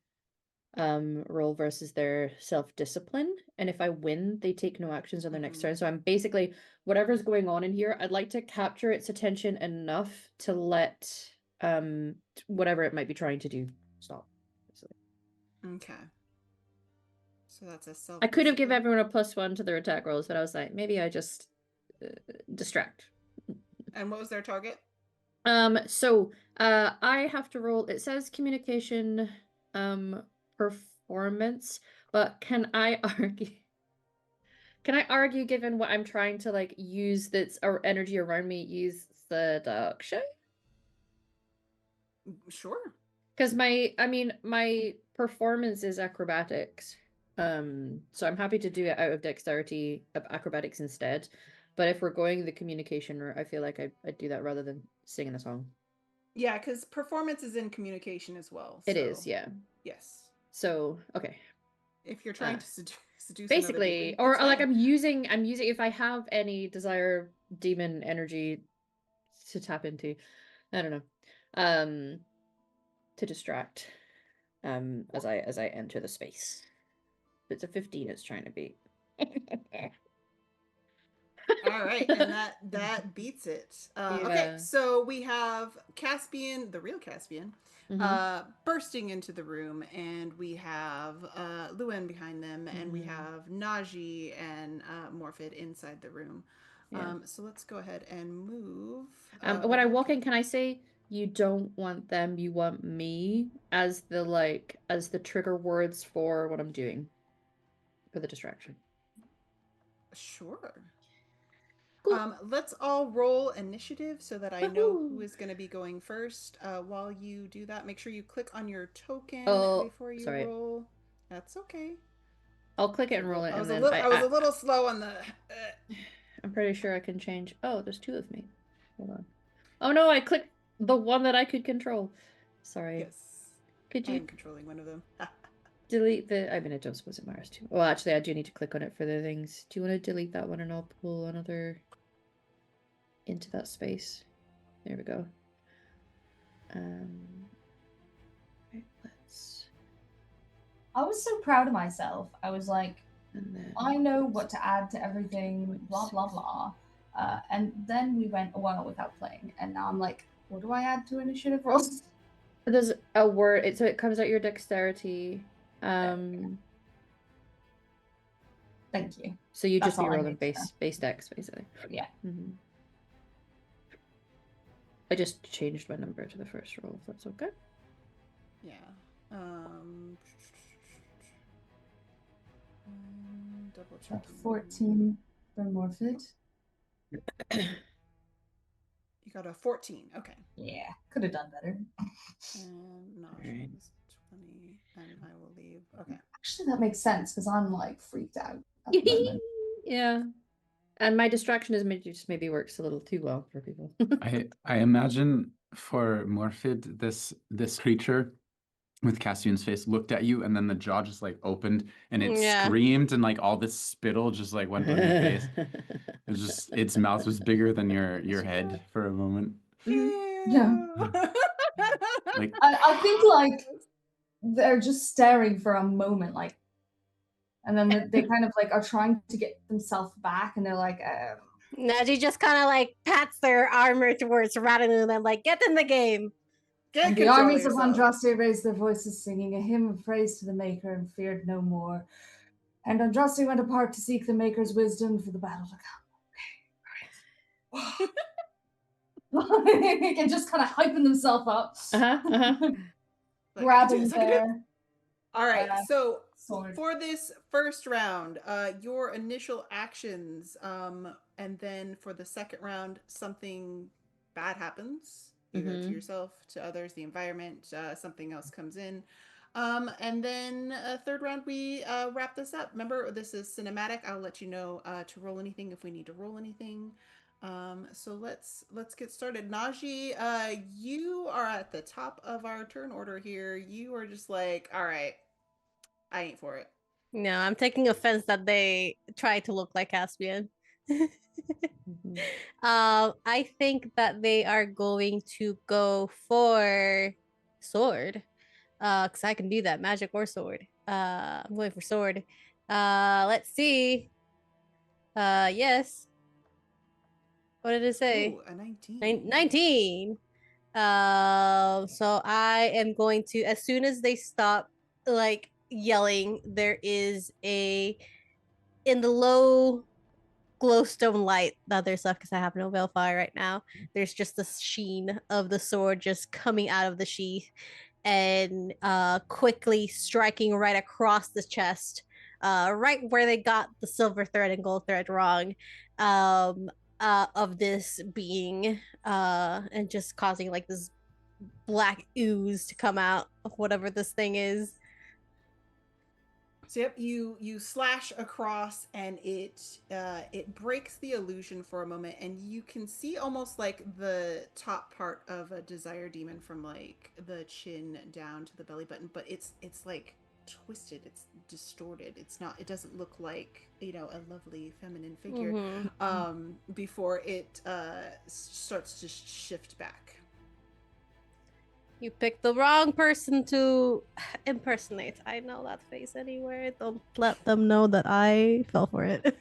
roll versus their self-discipline, and if I win they take no actions on their next turn. So I'm basically, whatever's going on in here, I'd like to capture its attention enough to let whatever it might be trying to do stop, basically. Okay, so that's a self. I could have given everyone a +1 to their attack rolls, but I was like, maybe I just distract. And what was their target? So I have to roll, it says communication performance, but can I argue given what I'm trying to like use that's energy around me, use seduction? Sure. Because my performance is acrobatics. So I'm happy to do it out of dexterity of acrobatics instead. But if we're going the communication route, I feel like I'd do that rather than singing a song. Yeah, because performance is in communication as well. It is, yeah. Yes. So, okay. If you're trying to seduce basically, demon, or like I'm using if I have any desire demon energy to tap into, I don't know, to distract, as I enter the space. It's a 15 it's trying to beat. All right, and that beats it. Okay, so we have Caspian, the real Caspian, bursting into the room, and we have Luan behind them, and we have Najee and Morphid inside the room. So let's go ahead and move. When I walk in, can I say you don't want them, you want me as the trigger words for what I'm doing for the distraction? Sure. Cool. Let's all roll initiative so that I know who is going to be going first. While you do that, make sure you click on your token before you roll. That's okay. I'll click it and roll it. I was a little slow on the... I'm pretty sure I can change. Oh, there's 2 of me. Hold on. Oh no, I clicked the one that I could control. Sorry. Yes. Could you... I'm controlling one of them. delete the... I mean, I don't suppose it matters too. Well, actually, I do need to click on it for the things. Do you want to delete that one and I'll pull another into that space? There we go. I was so proud of myself. I was like, And then I know what to add to everything, blah, blah, 6. blah. And then we went a while without playing. And now I'm like, what do I add to initiative rolls? There's a word, so it comes out your dexterity. Thank you. So you That's just be all I rolling need to know. base dex, basically. Yeah. I just changed my number to the first roll, if that's okay. Yeah. Double So checking. 14 for Morphid. You got a 14. Okay. Yeah, could have done better. And Alright. Naja's 20, and I will leave. Okay. Actually, that makes sense because I'm like freaked out at the moment. Yeah. And my distraction is just maybe works a little too well for people. I imagine for Morphid, this creature with Cassian's face looked at you, and then the jaw just like opened, and it Yeah. screamed, and like all this spittle just like went on your face. It was just its mouth was bigger than your head for a moment. Yeah. Like I think like they're just staring for a moment, like, and then they kind of like are trying to get themselves back, and they're like, Naji just kind of like pats their armor towards Radanu, and like, get in the game. Get and the control armies of yourself. Andraste raised their voices, singing a hymn of praise to the Maker, and feared no more. And Andraste went apart to seek the Maker's wisdom for the battle to come. Okay, right. And just kind of hyping themselves up, Like, grabbing I can do it. their All right. So sword. for this first round, your initial actions, and then for the second round, something bad happens, either to yourself, to others, the environment, something else comes in. And then third round, we wrap this up. Remember, this is cinematic. I'll let you know to roll anything if we need to roll anything. So let's get started. Najee, you are at the top of our turn order here. You are just like, all right, I ain't for it. No, I'm taking offense that they try to look like Caspian. I think that they are going to go for sword. Because I can do that, magic or sword. I'm going for sword. Let's see. Yes. What did it say? Ooh, a 19. 19. So I am going to, as soon as they stop like yelling, there is in the low glowstone light that there's left, because I have no Veilfire right now, there's just the sheen of the sword just coming out of the sheath and quickly striking right across the chest, right where they got the silver thread and gold thread wrong, of this being, and just causing like this black ooze to come out of whatever this thing is. So yep, you slash across, and it breaks the illusion for a moment, and you can see almost like the top part of a desire demon from like the chin down to the belly button, but it's like twisted, it's distorted, it doesn't look like, you know, a lovely feminine figure. Before it starts to shift back. You picked the wrong person to impersonate. I know that face anywhere. Don't let them know that I fell for it.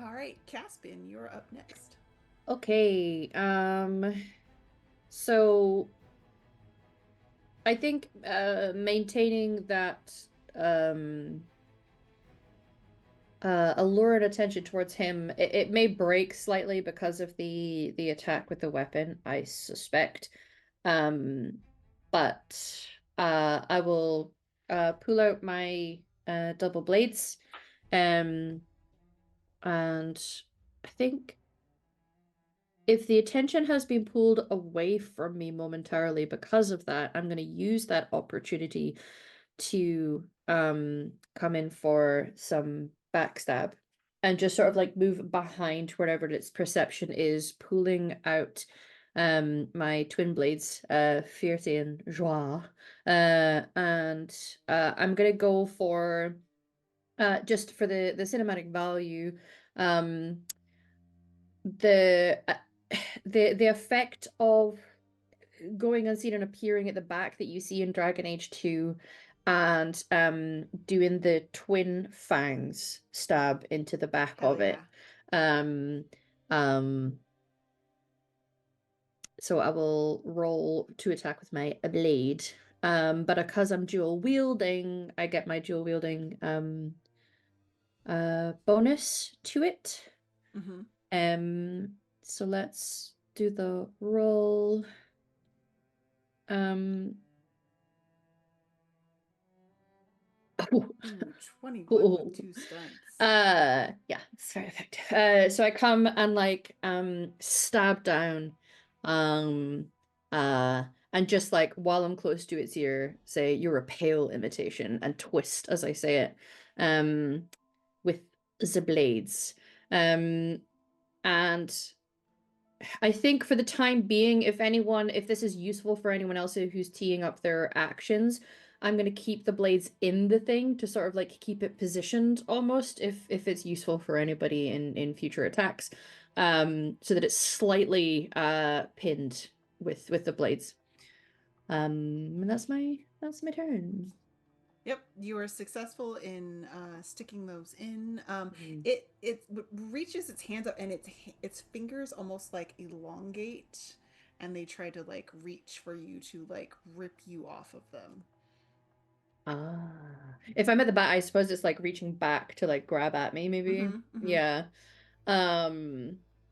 All right, Caspian, you're up next. Okay. So I think maintaining that alluring attention towards him, it may break slightly because of the attack with the weapon, I suspect. But I will pull out my double blades, and I think if the attention has been pulled away from me momentarily because of that, I'm going to use that opportunity to come in for some backstab and just sort of like move behind wherever its perception is, pulling out my twin blades, Fierté and Joie, and I'm gonna go for just for the cinematic value, the the effect of going unseen and appearing at the back that you see in Dragon Age 2 and doing the twin fangs stab into the back Hell of it. So I will roll to attack with my blade. But because I'm dual wielding, I get my dual wielding bonus to it. Mm-hmm. So let's do the roll. Ooh, 21 with 2 stunts. Yeah, it's very effective. So I come and like stab down, and just like while I'm close to its ear, say "You're a pale imitation," and twist as I say it, with the blades, and I think for the time being, if this is useful for anyone else who's teeing up their actions, I'm going to keep the blades in the thing to sort of like keep it positioned almost if it's useful for anybody in future attacks, so that it's slightly pinned with the blades. And that's my turn. Yep, you are successful in sticking those in. It reaches its hands up, and its fingers almost like elongate, and they try to like reach for you to like rip you off of them. If I'm at the back, I suppose it's like reaching back to like grab at me, maybe. Mm-hmm. Yeah.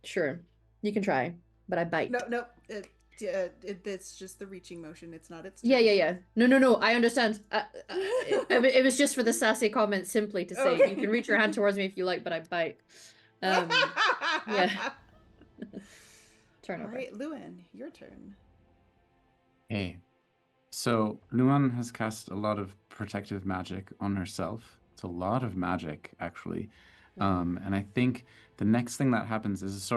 Sure. You can try, but I bite. No. It's just the reaching motion. It's not its turn. Yeah. No. I understand. It was just for the sassy comment, simply to say you can reach your hand towards me if you like, but I bite. Yeah. Turn over. All right, Luan, your turn. Hey, so Luan has cast a lot of protective magic on herself. It's a lot of magic, actually. And I think the next thing that happens is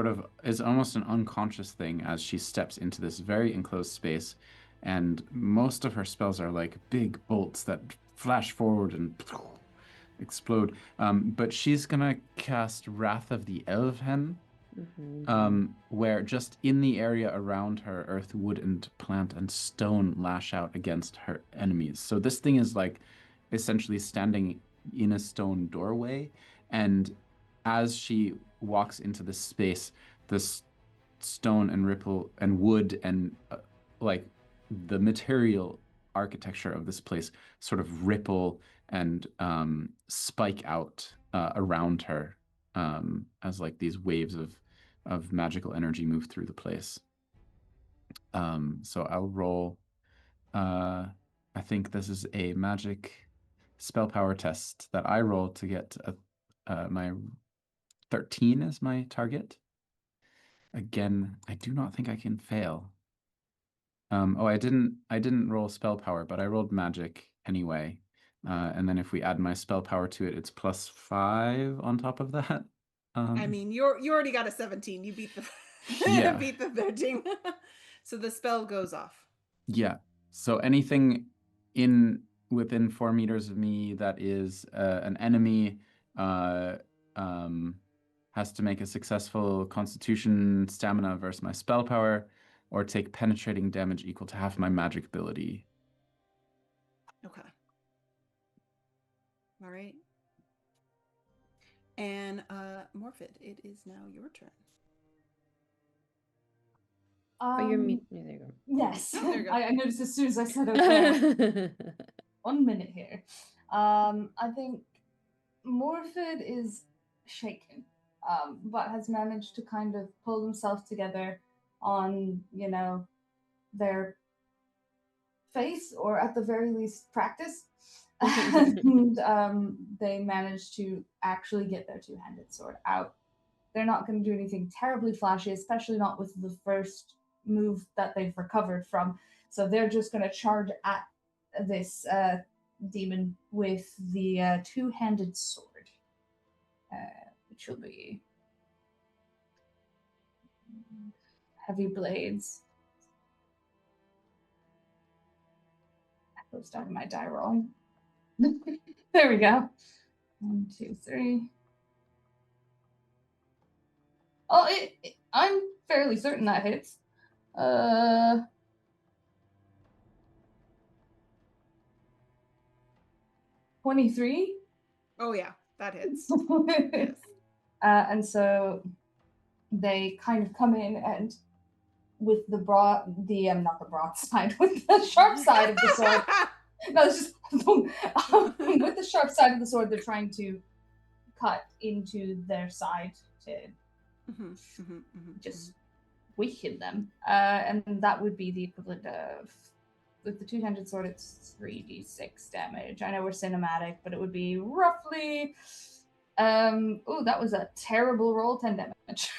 almost an unconscious thing as she steps into this very enclosed space. And most of her spells are like big bolts that flash forward and explode. But she's gonna cast Wrath of the Elven, where just in the area around her, earth, wood, and plant and stone lash out against her enemies. So this thing is like essentially standing in a stone doorway, and as she walks into this space, this stone and ripple and wood and like the material architecture of this place sort of ripple and spike out around her as like these waves of magical energy move through the place. So I'll roll. I think this is a magic spell power test that I roll to get my 13 as my target. Again, I do not think I can fail. I didn't roll spell power, but I rolled magic anyway. And then if we add my spell power to it, it's +5 on top of that. I mean, you already got a 17. You beat the beat the 13. So the spell goes off. Yeah. So anything within 4 meters of me that is an enemy has to make a successful Constitution stamina versus my spell power, or take penetrating damage equal to half my magic ability. Okay. All right. And Morphid, it is now your turn. You're there you go. Yes. Oh, there you go. I noticed as soon as I said okay. 1 minute here. I think Morphid is shaken, but has managed to kind of pull himself together on, their face, or at the very least practice. And they managed to actually get their two-handed sword out. They're not going to do anything terribly flashy, especially not with the first move that they've recovered from. So they're just going to charge at this demon with the two-handed sword, which will be heavy blades. That goes down my die roll. There we go. 1, 2, 3. Oh, I'm fairly certain that hits. 23. Oh yeah, that hits. Yes. And so they kind of come in and with the not the broadside, with the sharp side of the sword. No, it's just with the sharp side of the sword, they're trying to cut into their side to just weaken them. And that would be the equivalent of, with the two-handed sword, it's 3d6 damage. I know we're cinematic, but it would be roughly, that was a terrible roll, 10 damage.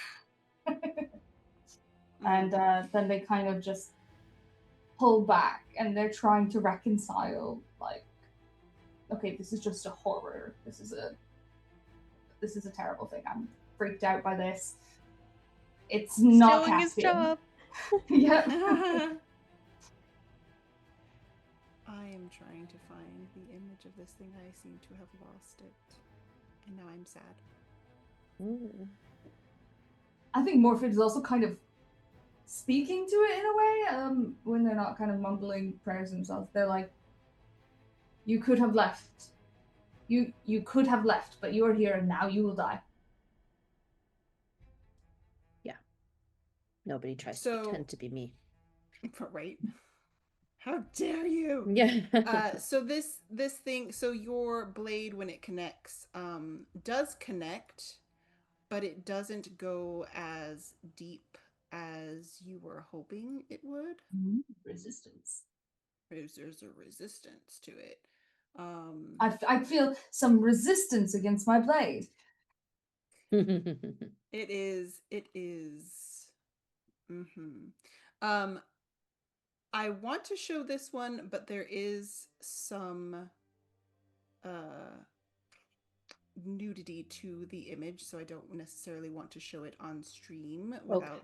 And then they kind of just pull back, and they're trying to reconcile, like, okay, this is just a horror. This is a terrible thing. I'm freaked out by this. It's not doing his Caspian. job. Yeah. I am trying to find the image of this thing. I seem to have lost it. And now I'm sad. Ooh. I think Morphid is also kind of speaking to it in a way, when they're not kind of mumbling prayers themselves. They're like, you could have left. You could have left, but you're here and now you will die. Yeah. Nobody tries to pretend to be me. Right? How dare you? Yeah. So this thing, so your blade, when it connects, does connect, but it doesn't go as deep as you were hoping it would. Resistance. There's a resistance to it. I feel some resistance against my blade. It is. I want to show this one, but there is some nudity to the image, so I don't necessarily want to show it on stream without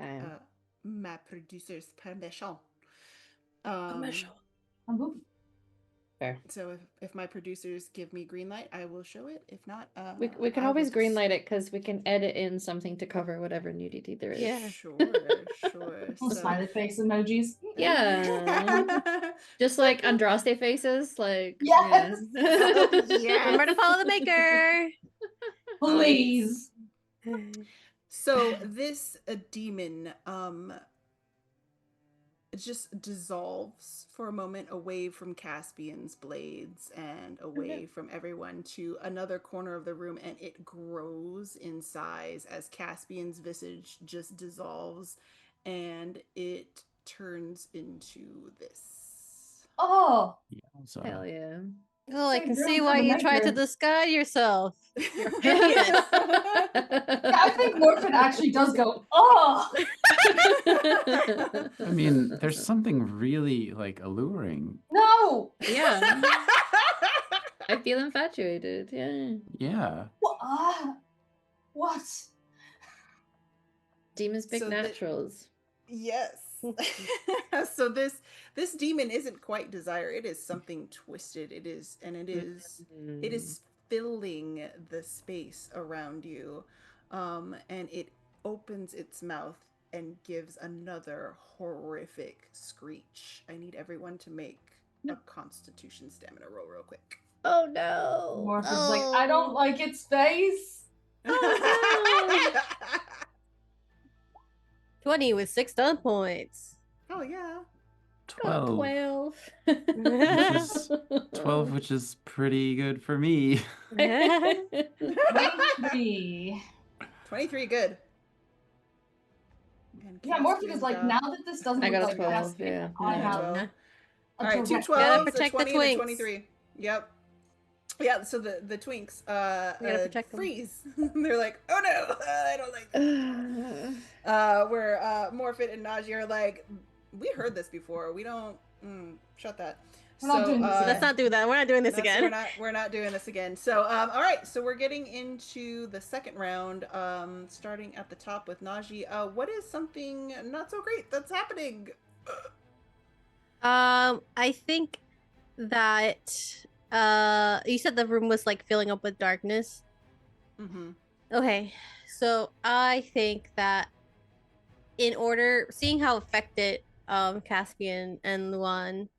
my producer's permission. Fair. So if my producers give me green light, I will show it. If not, We can always green light it because we can edit in something to cover whatever nudity there is. Yeah. Sure. Smiley face emojis. Yeah. Just like Andraste faces, like Yes. Yes. Remember to follow the maker. Please. So this demon just dissolves for a moment away from Caspian's blades and away from everyone to another corner of the room, and it grows in size as Caspian's visage just dissolves and it turns into this. Oh, Yeah, so hell yeah. Oh, I So can you're see on why the you tried to maker. disguise yourself. Yeah, I think Morphin actually does go, oh! I mean, there's something really like alluring. No! Yeah. I feel infatuated. Yeah. Yeah. What? Demons pick So naturals. Yes. So this demon isn't quite desire. It is something twisted. It is filling the space around you. And it opens its mouth and gives another horrific screech. I need everyone to make a constitution stamina roll real quick. Oh no. Morphin's like, I don't like its face. Oh no. 20 with 6 stun points. Oh yeah. 12. 12. 12, which is pretty good for me. 23. 23, good. And Yeah, Morphin Caspian is like, got- now that this doesn't I look got a like 12, Caspian, yeah. I have 12. a All right, two direct- 12s, Gotta a protect the 20, and a twinks. 23. Yep. Yeah, so the twinks gotta protect them. freeze. They're like, oh no, I don't like this. Where Morphit and Najee are like, we heard this before. We don't shut that. We're not doing this Let's not do that. We're not doing this again. We're not doing this again. So all right, so we're getting into the second round, starting at the top with Najee. What is something not so great that's happening? I think that you said the room was like filling up with darkness. Mm-hmm. Okay, so I think that seeing how affected Caspian and Luan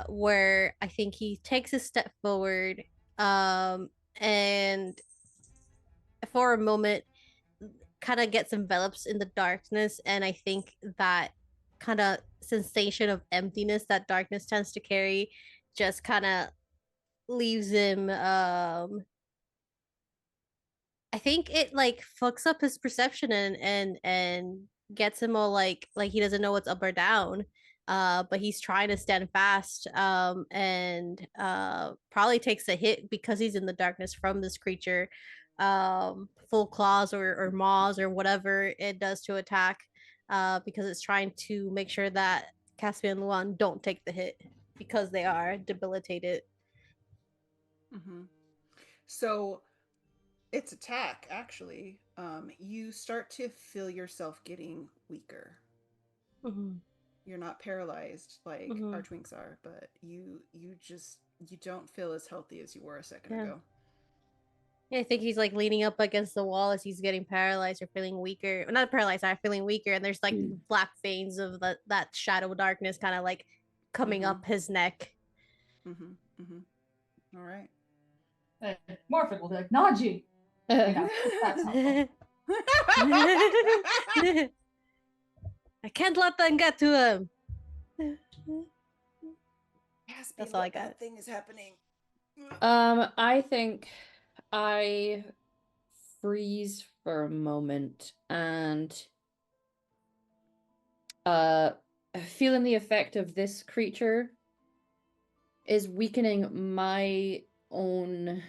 were, I think he takes a step forward And for a moment kind of gets enveloped in the darkness, and I think that kind of sensation of emptiness that darkness tends to carry just kind of leaves him I think it like fucks up his perception and gets him all like he doesn't know what's up or down. But he's trying to stand fast. And probably takes a hit because he's in the darkness from this creature. Full claws or maws or whatever it does to attack. Because it's trying to make sure that Caspian and Luan don't take the hit because they are debilitated. Mm-hmm. So its attack, actually, you start to feel yourself getting weaker. Mm-hmm. You're not paralyzed like Mhm. our twinks are, but you don't feel as healthy as you were a second Yeah. ago. Yeah, I think he's like leaning up against the wall as he's getting paralyzed or feeling weaker. Not paralyzed, sorry, feeling weaker. And there's like black veins of that shadow darkness kind of like coming up his neck. Mm-hmm. Mm-hmm. All right. Morphin will be like, Naji! That's not fun. I can't let them get to him. Caspian, That's all I what got. bad thing is happening? I think I freeze for a moment and feeling the effect of this creature is weakening my own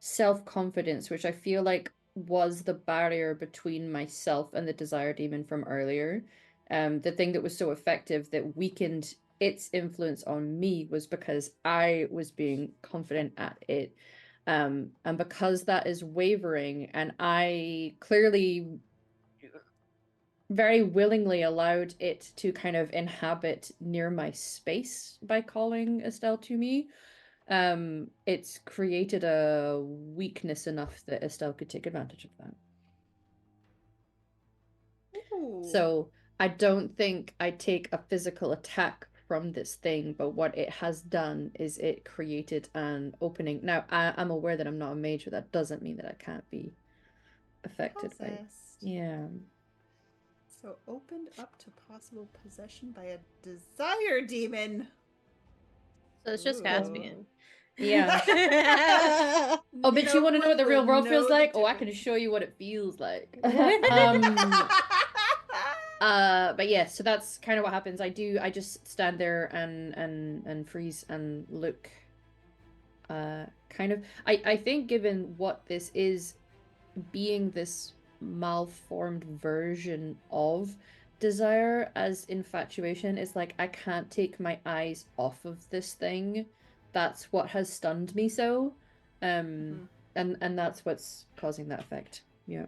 self-confidence, which I feel like was the barrier between myself and the desire demon from earlier. The thing that was so effective that weakened its influence on me was because I was being confident at it. And because that is wavering, and I clearly very willingly allowed it to kind of inhabit near my space by calling Estelle to me, it's created a weakness enough that Estelle could take advantage of that. Ooh. So I don't think I take a physical attack from this thing, but what it has done is it created an opening. Now, I'm aware that I'm not a mage, but that doesn't mean that I can't be affected by it. Yeah. So opened up to possible possession by a desire demon. So it's just Ooh. Caspian. Yeah. Oh, but you want to know what the real world feels like? Oh, I can show you what it feels like. But yeah, so that's kind of what happens. I just stand there and freeze and look. Kind of. I think given what this is, being this malformed version of desire as infatuation, is like I can't take my eyes off of this thing. That's what has stunned me so. And that's what's causing that effect. Yeah.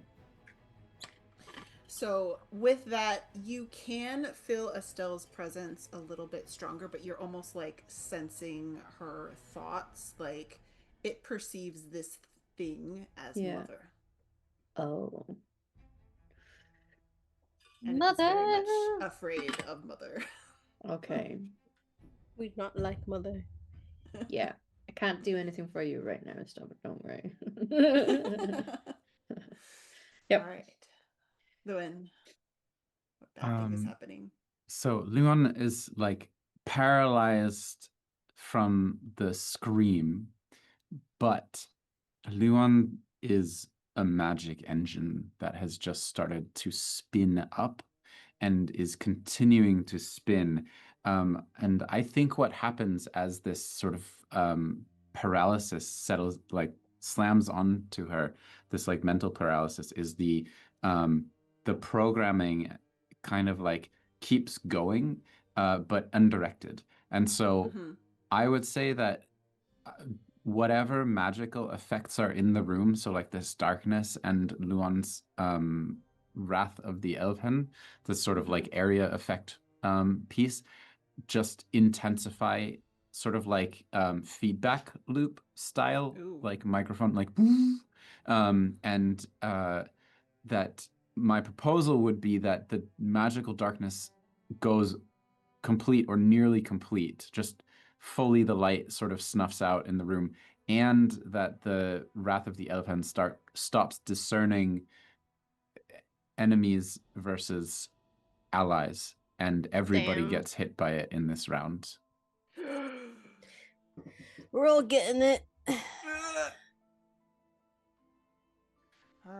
So with that, you can feel Estelle's presence a little bit stronger, but you're almost like sensing her thoughts. Like it perceives this thing as mother. Oh. And Mother. it is very much afraid of mother. Okay. We not like mother. Yeah. I can't do anything for you right now, Estelle, but don't worry. Yep. All right. Luan, what bad thing is happening? So Luan is like paralyzed from the scream, but Luan is a magic engine that has just started to spin up and is continuing to spin. And I think what happens as this sort of paralysis settles, like slams onto her, this like mental paralysis, is the programming kind of like keeps going, but undirected. And so I would say that whatever magical effects are in the room, so like this darkness and Luan's Wrath of the Elven, this sort of like area effect piece, just intensify sort of like feedback loop style, like microphone, like and that my proposal would be that the magical darkness goes complete or nearly complete, just fully the light sort of snuffs out in the room, and that the Wrath of the Elephant stops discerning enemies versus allies, and everybody Damn. gets hit by it in this round. We're all getting it. All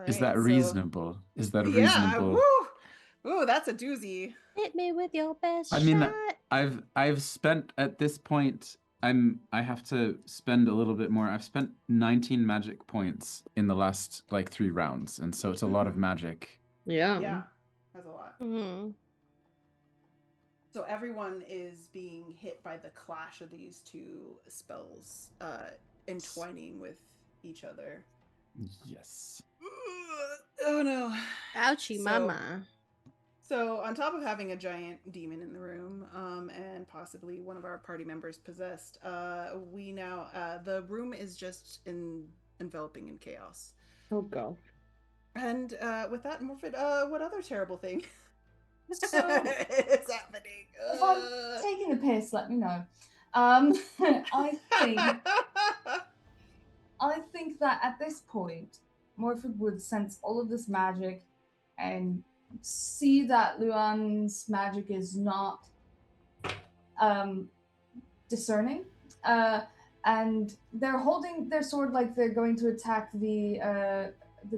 Is right, that so- reasonable? Is that Yeah. reasonable? Woo! Ooh, that's a doozy. Hit me with your best I mean, shot. I've spent at this point. I have to spend a little bit more. I've spent 19 magic points in the last like 3 rounds, and so it's a lot of magic. Yeah, that's a lot. Mhm. So everyone is being hit by the clash of these two spells, entwining with each other. Yes. Oh no. Ouchie, So- mama. So on top of having a giant demon in the room, and possibly one of our party members possessed, we now the room is just enveloping in chaos. Oh god. And with that, Morphid, what other terrible thing So is happening? if I'm taking the piss, let me know. I think that at this point, Morford would sense all of this magic and see that Luan's magic is not discerning. And they're holding their sword like they're going to attack the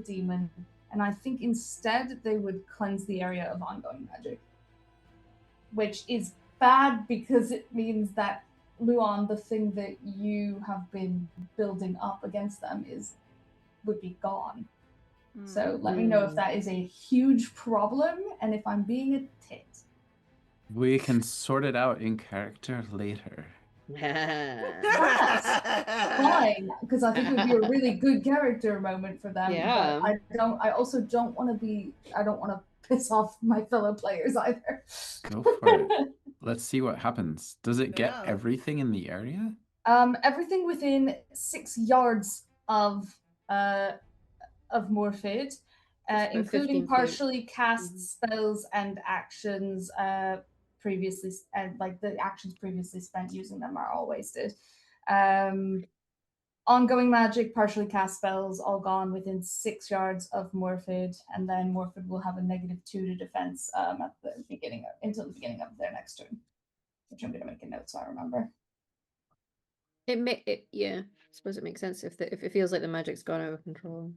demon. And I think instead they would cleanse the area of ongoing magic. Which is bad because it means that Luan, the thing that you have been building up against them, would be gone. So let me know if that is a huge problem and if I'm being a tit. We can sort it out in character later. Fine, because I think it would be a really good character moment for them. Yeah. But I also don't want to piss off my fellow players either. Go for it. Let's see what happens. Does it get Yeah. everything in the area? Everything within 6 yards of Morphid, about 15 including feet. partially cast spells and actions previously, and like the actions previously spent using them are all wasted. Ongoing magic, partially cast spells, all gone within 6 yards of Morphid, and then Morphid will have a -2 to defense until the beginning of their next turn, which I'm going to make a note so I remember. Yeah. I suppose it makes sense if it feels like the magic's gone out of control.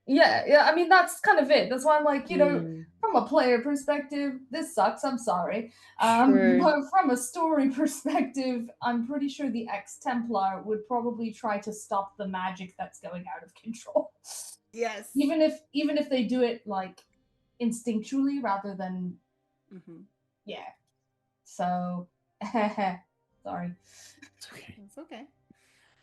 Yeah, I mean, that's kind of it. That's why I'm like, from a player perspective, this sucks, I'm sorry. Sure. But from a story perspective, I'm pretty sure the ex-Templar would probably try to stop the magic that's going out of control. Yes. Even if they do it, like, instinctually rather than... Yeah. So, sorry. It's okay. It's okay.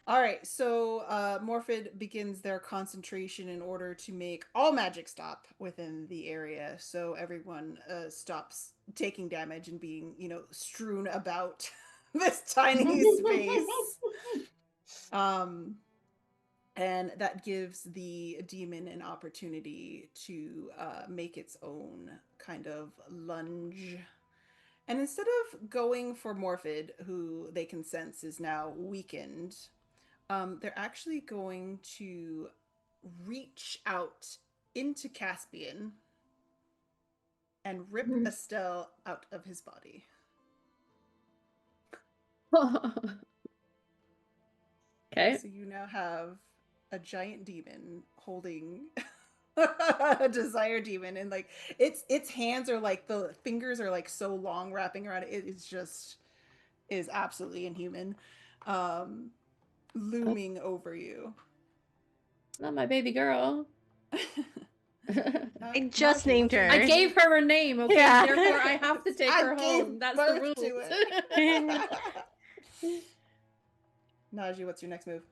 All right, so Morphid begins their concentration in order to make all magic stop within the area, so everyone stops taking damage and being, strewn about this tiny space. And that gives the demon an opportunity to make its own kind of lunge. And instead of going for Morphid, who they can sense is now weakened, they're actually going to reach out into Caspian and rip Estelle out of his body. Okay. So you now have a giant demon holding a desire demon, and like its hands are like, the fingers are like so long wrapping around it. It is absolutely inhuman. Looming over you. Not my baby girl. I just named her. I gave her a name, okay? Yeah. Therefore, I have to take her gave home. That's birth the rules. to it. Najee, what's your next move?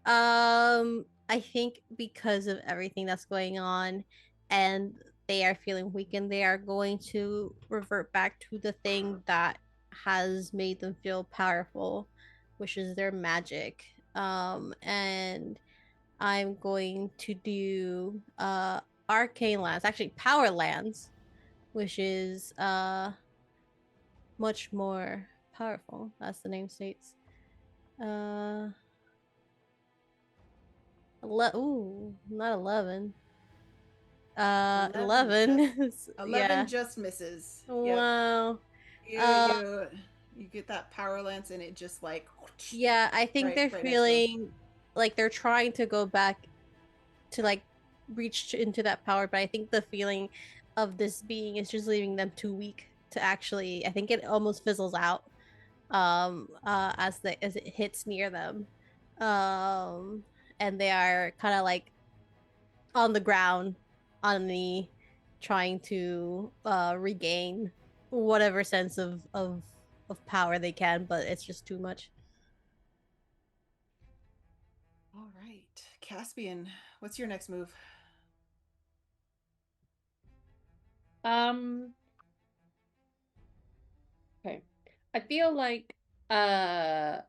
I think because of everything that's going on and they are feeling weakened, they are going to revert back to the thing that has made them feel powerful, which is their magic. And I'm going to do arcane lands, actually power lands, which is much more powerful, as the name states. Ooh, not 11. 11 11. Yeah. just misses. Yep. Wow. You Uh, you get that power lance and it just like yeah, I think they're right next to him. feeling like they're trying to go back to like reach into that power, but I think the feeling of this being is just leaving them too weak to actually. I think it almost fizzles out as it hits near them. Um and they are kind of like on the ground on the trying to regain whatever sense of power they can, but it's just too much. All right. Caspian, what's your next move? Okay. I feel like how,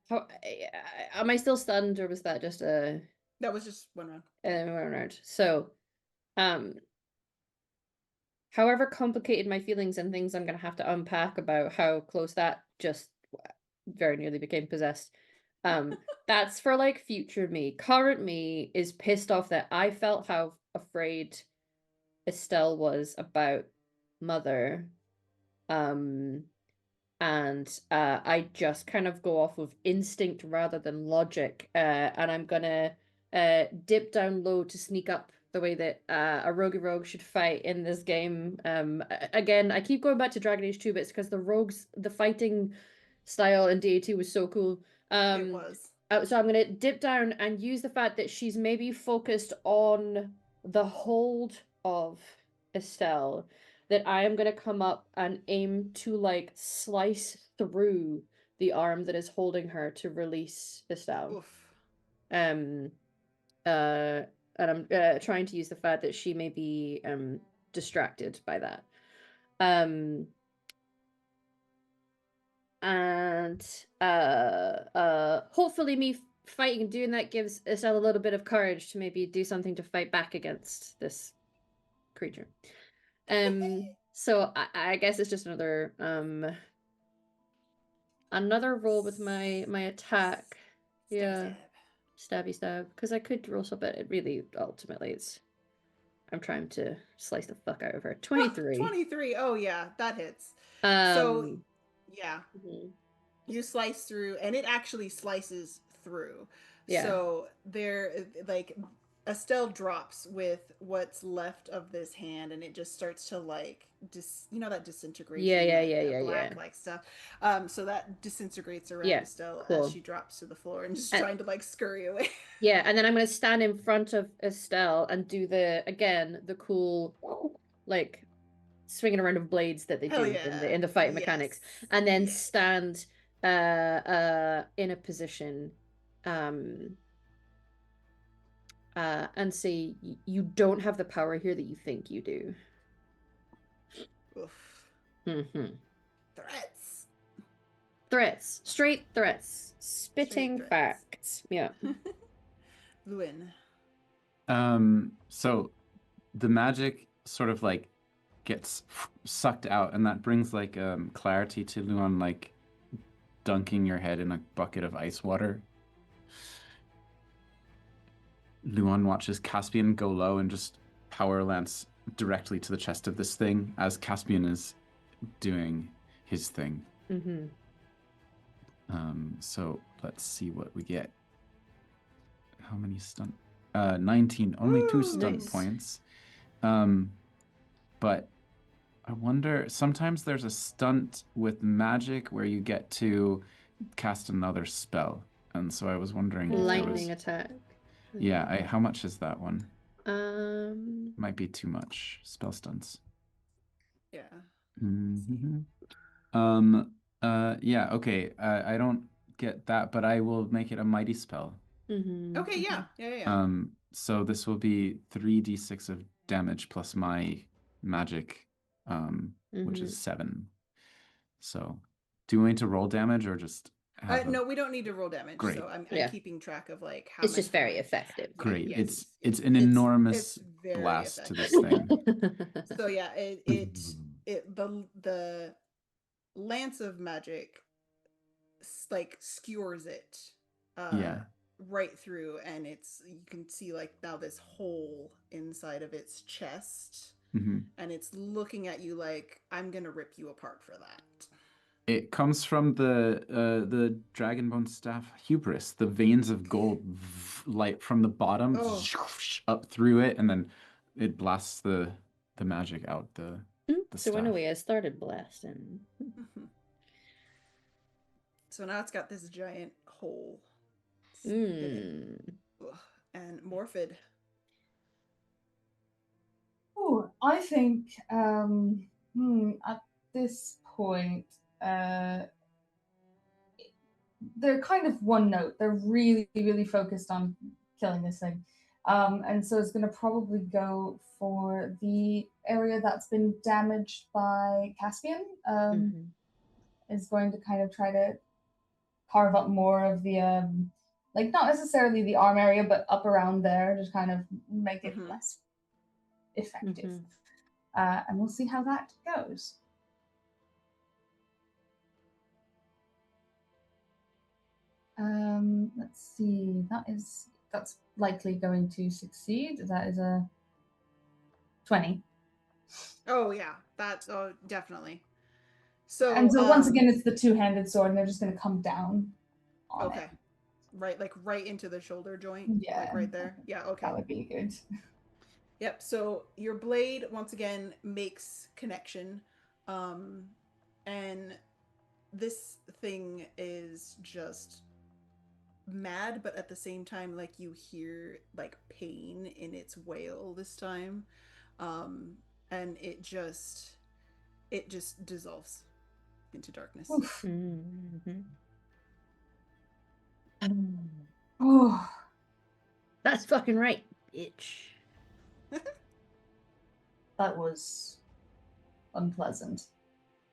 am I still stunned, or was that just a That was just one round. one round? So, however complicated my feelings and things I'm gonna have to unpack about how close that just very nearly became possessed. That's for like future me. Current me is pissed off that I felt how afraid Estelle was about Mother. And I just kind of go off of instinct rather than logic. And I'm gonna dip down low to sneak up the way that a rogue should fight in this game. Again, I keep going back to Dragon Age 2, but it's because the fighting style in DA2 was so cool. It was. So I'm gonna dip down and use the fact that she's maybe focused on the hold of Estelle, that I am gonna come up and aim to like slice through the arm that is holding her to release Estelle. Oof. And I'm trying to use the fact that she may be distracted by that. And hopefully me fighting and doing that gives Estelle a little bit of courage to maybe do something to fight back against this creature. So I guess it's just another roll with my attack. Yeah. Stabby stab. Because I could roll so, but it really ultimately I'm trying to slice the fuck out of her. 23. 23. Oh yeah, that hits. So yeah. You slice through and it actually slices through. Yeah. So there like Estelle drops with what's left of this hand and it just starts to like that disintegration, Yeah. black like stuff. So that disintegrates around Yeah, Estelle cool. as she drops to the floor and just trying to like scurry away. Yeah, and then I'm gonna stand in front of Estelle and do the cool like swinging around of blades that they Hell do yeah. in the fighting mechanics, and then Yes. stand in a position and say, you don't have the power here that you think you do. Oof. Threats, straight threats, spitting threats. facts. Yeah. Lewin. So the magic sort of like gets sucked out, and that brings like clarity to Luan, like dunking your head in a bucket of ice water. Luan watches Caspian go low and just power lance directly to the chest of this thing as Caspian is doing his thing. Mm-hmm. So let's see what we get. How many stunt? 19. Only 2 stunt points. But I wonder, sometimes there's a stunt with magic where you get to cast another spell. And so I was wondering if lightning attack. Yeah, how much is that one? Um, Might be too much. Spell stunts. Yeah. Mm-hmm. Yeah, okay. I don't get that, but I will make it a mighty spell. Mm-hmm. Okay, yeah. So this will be 3d6 of damage plus my magic, which is 7. So, do you want to roll damage or just have no, we don't need to roll damage. Great. So I'm keeping track of like how it's just very effective. Great. Yeah, yes. It's an enormous blast effective. to this thing. So yeah, the lance of magic like skewers it. Yeah. right through, and you can see like now this hole inside of its chest, and it's looking at you like, I'm gonna rip you apart for that. It comes from the dragonbone staff hubris. The veins of gold light from the bottom up through it, and then it blasts the magic out the So staff. anyway, I started blasting. So now it's got this giant hole. Mm. And Morphid. Oh, I think at this point, they're kind of one note. They're really, really focused on killing this thing. And so it's going to probably go for the area that's been damaged by Caspian. Is going to kind of try to carve up more of the, like not necessarily the arm area, but up around there, just kind of make it less effective. And we'll see how that goes. Let's see. That's likely going to succeed. That is a 20. Oh yeah, that's definitely. So and so once again, it's the two-handed sword, and they're just going to come down. On it. Right into the shoulder joint. Yeah, like right there. Yeah, okay. That would be good. Yep. So your blade once again makes connection, and this thing is just mad, but at the same time, like you hear like pain in its wail this time, and it just dissolves into darkness. Oh, that's fucking right, bitch. That was unpleasant.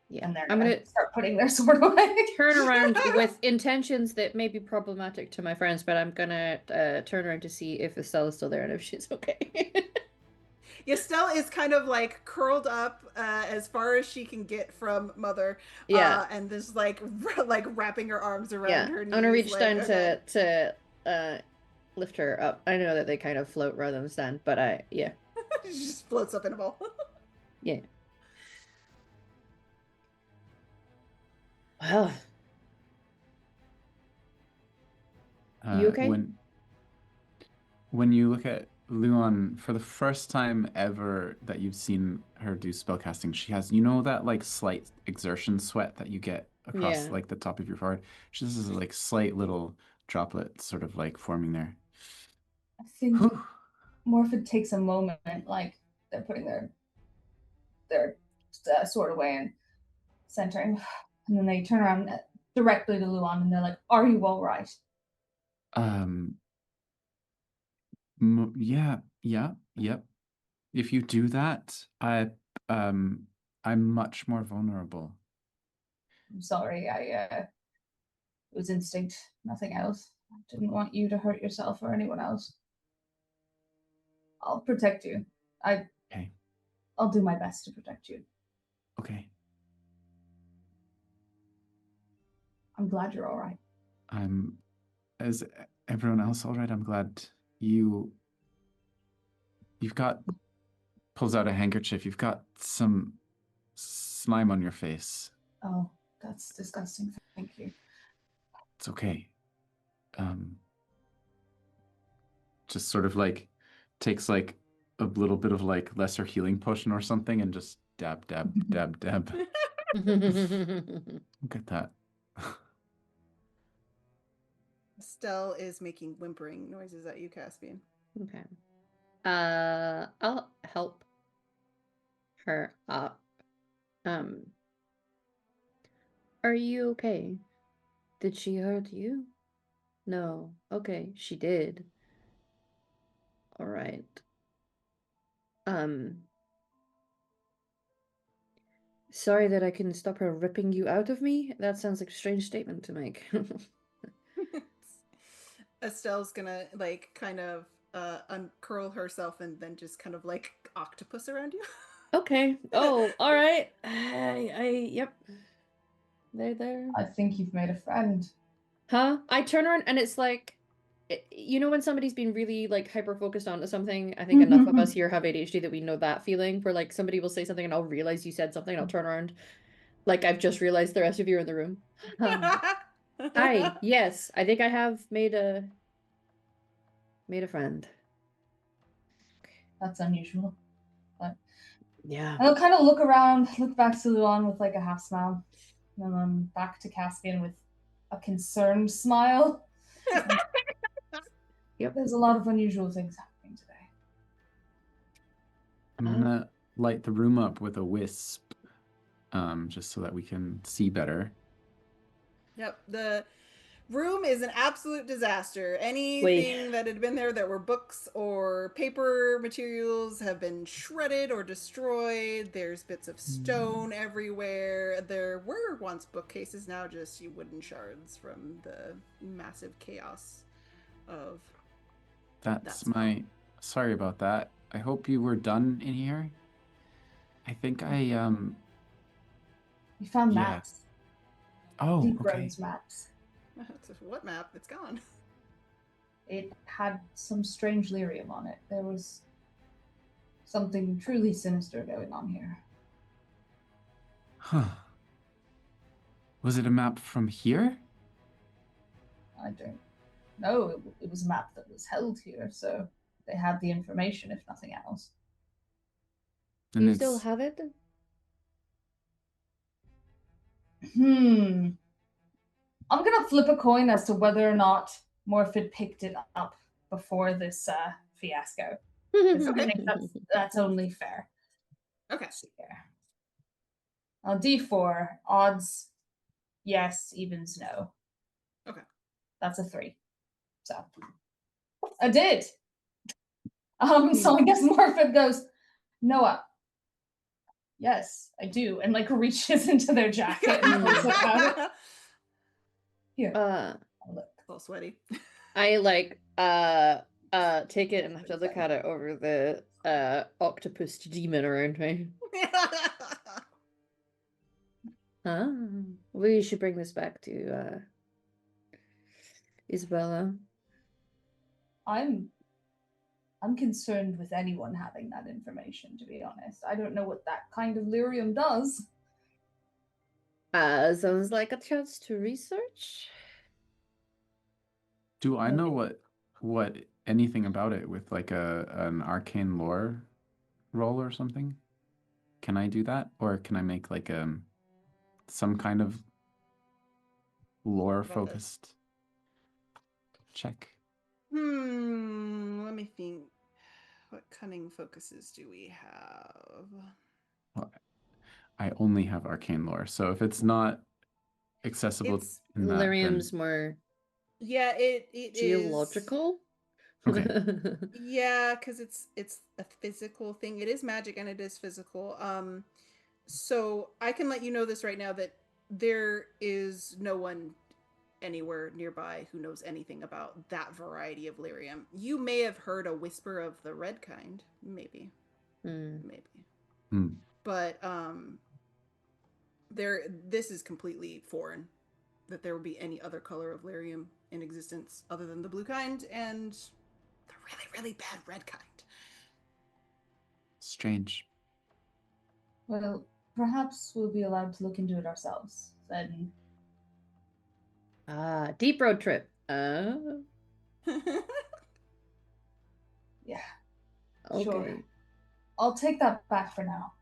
Yeah, and they're I'm gonna start putting their sword away. Turn around with intentions that may be problematic to my friends, but I'm gonna turn around to see if Estelle is still there and if she's okay. Estelle is kind of like curled up as far as she can get from Mother. Yeah. And just like wrapping her arms around her knees. I'm gonna reach like, down to lift her up. I know that they kind of float rather than stand, but yeah. She just floats up in a ball. Yeah. Well. You okay? When you look at Luan, for the first time ever that you've seen her do spellcasting, she has, that like slight exertion sweat that you get across like the top of your forehead. She has this like slight little droplet sort of like forming there. I think Morphid takes a moment, like they're putting their sword away and centering, and then they turn around directly to Luan and they're like, "Are you all right?" Yep. If you do that, I'm much more vulnerable. I'm sorry, it was instinct, nothing else. I didn't want you to hurt yourself or anyone else. I'll protect you. Okay. I'll do my best to protect you. Okay. I'm glad you're all right. Is everyone else all right? I'm glad you've got, pulls out a handkerchief. You've got some slime on your face. Oh, that's disgusting. Thank you. It's okay. Just sort of like takes like a little bit of like lesser healing potion or something and just dab. Look at that. Estelle is making whimpering noises at you, Caspian. Okay. I'll help her up. Are you okay? Did she hurt you? No. Okay, she did. All right. Sorry that I couldn't stop her ripping you out of me. That sounds like a strange statement to make. Estelle's gonna like kind of uncurl herself and then just kind of like octopus around you. Okay. Oh, all right. Yep. There. I think you've made a friend. Huh? I turn around and it's like you know when somebody's been really like hyper focused onto something? I think enough of us here have ADHD that we know that feeling where like somebody will say something and I'll realize you said something and I'll turn around. Like I've just realized the rest of you are in the room. Hi, yes, I think I have made a friend. That's unusual. But Yeah. I'll kind of look around, look back to Luan with like a half smile, and then back to Caspian with a concerned smile. Yep. There's a lot of unusual things happening today. I'm gonna light the room up with a wisp, just so that we can see better. Yep, the room is an absolute disaster. Anything that had been there that were books or paper materials have been shredded or destroyed. There's bits of stone everywhere. There were once bookcases, now just wooden shards from the massive chaos of That's my... Sorry about that. I hope you were done in here. I think You found Yeah. maps. Oh, Deep okay. Roads maps. What map? It's gone. It had some strange lyrium on it. There was something truly sinister going on here. Huh. Was it a map from here? I don't know. It was a map that was held here, so they had the information, if nothing else. Do you still have it? I'm gonna flip a coin as to whether or not Morphid picked it up before this fiasco. I think that's only fair. Okay. Let's see here. D4 odds, yes, evens, no. Okay. That's a 3. So I did. So I guess Morphid goes, Noah. Yes, I do, and like reaches into their jacket and pulls it out. Here. Look. A little sweaty. I like take it and have to look at it over the octopus demon around me. We should bring this back to Isabella. I'm concerned with anyone having that information, to be honest. I don't know what that kind of lyrium does. Sounds like a chance to research. Do I know what anything about it with like an arcane lore roll or something? Can I do that, or can I make like some kind of lore focused check? Let me think. What cunning focuses do we have? Well, I only have arcane lore, so if it's not accessible in that, Lyrium's then... more it geological. Okay. Yeah, because it's a physical thing. It is magic and it is physical. So I can let you know this right now that there is no one anywhere nearby who knows anything about that variety of lyrium. You may have heard a whisper of the red kind, maybe. But this is completely foreign, that there would be any other color of lyrium in existence other than the blue kind and the really, really bad red kind. Strange. Well, perhaps we'll be allowed to look into it ourselves then. Deep road trip. Yeah. Okay. Sure. I'll take that back for now.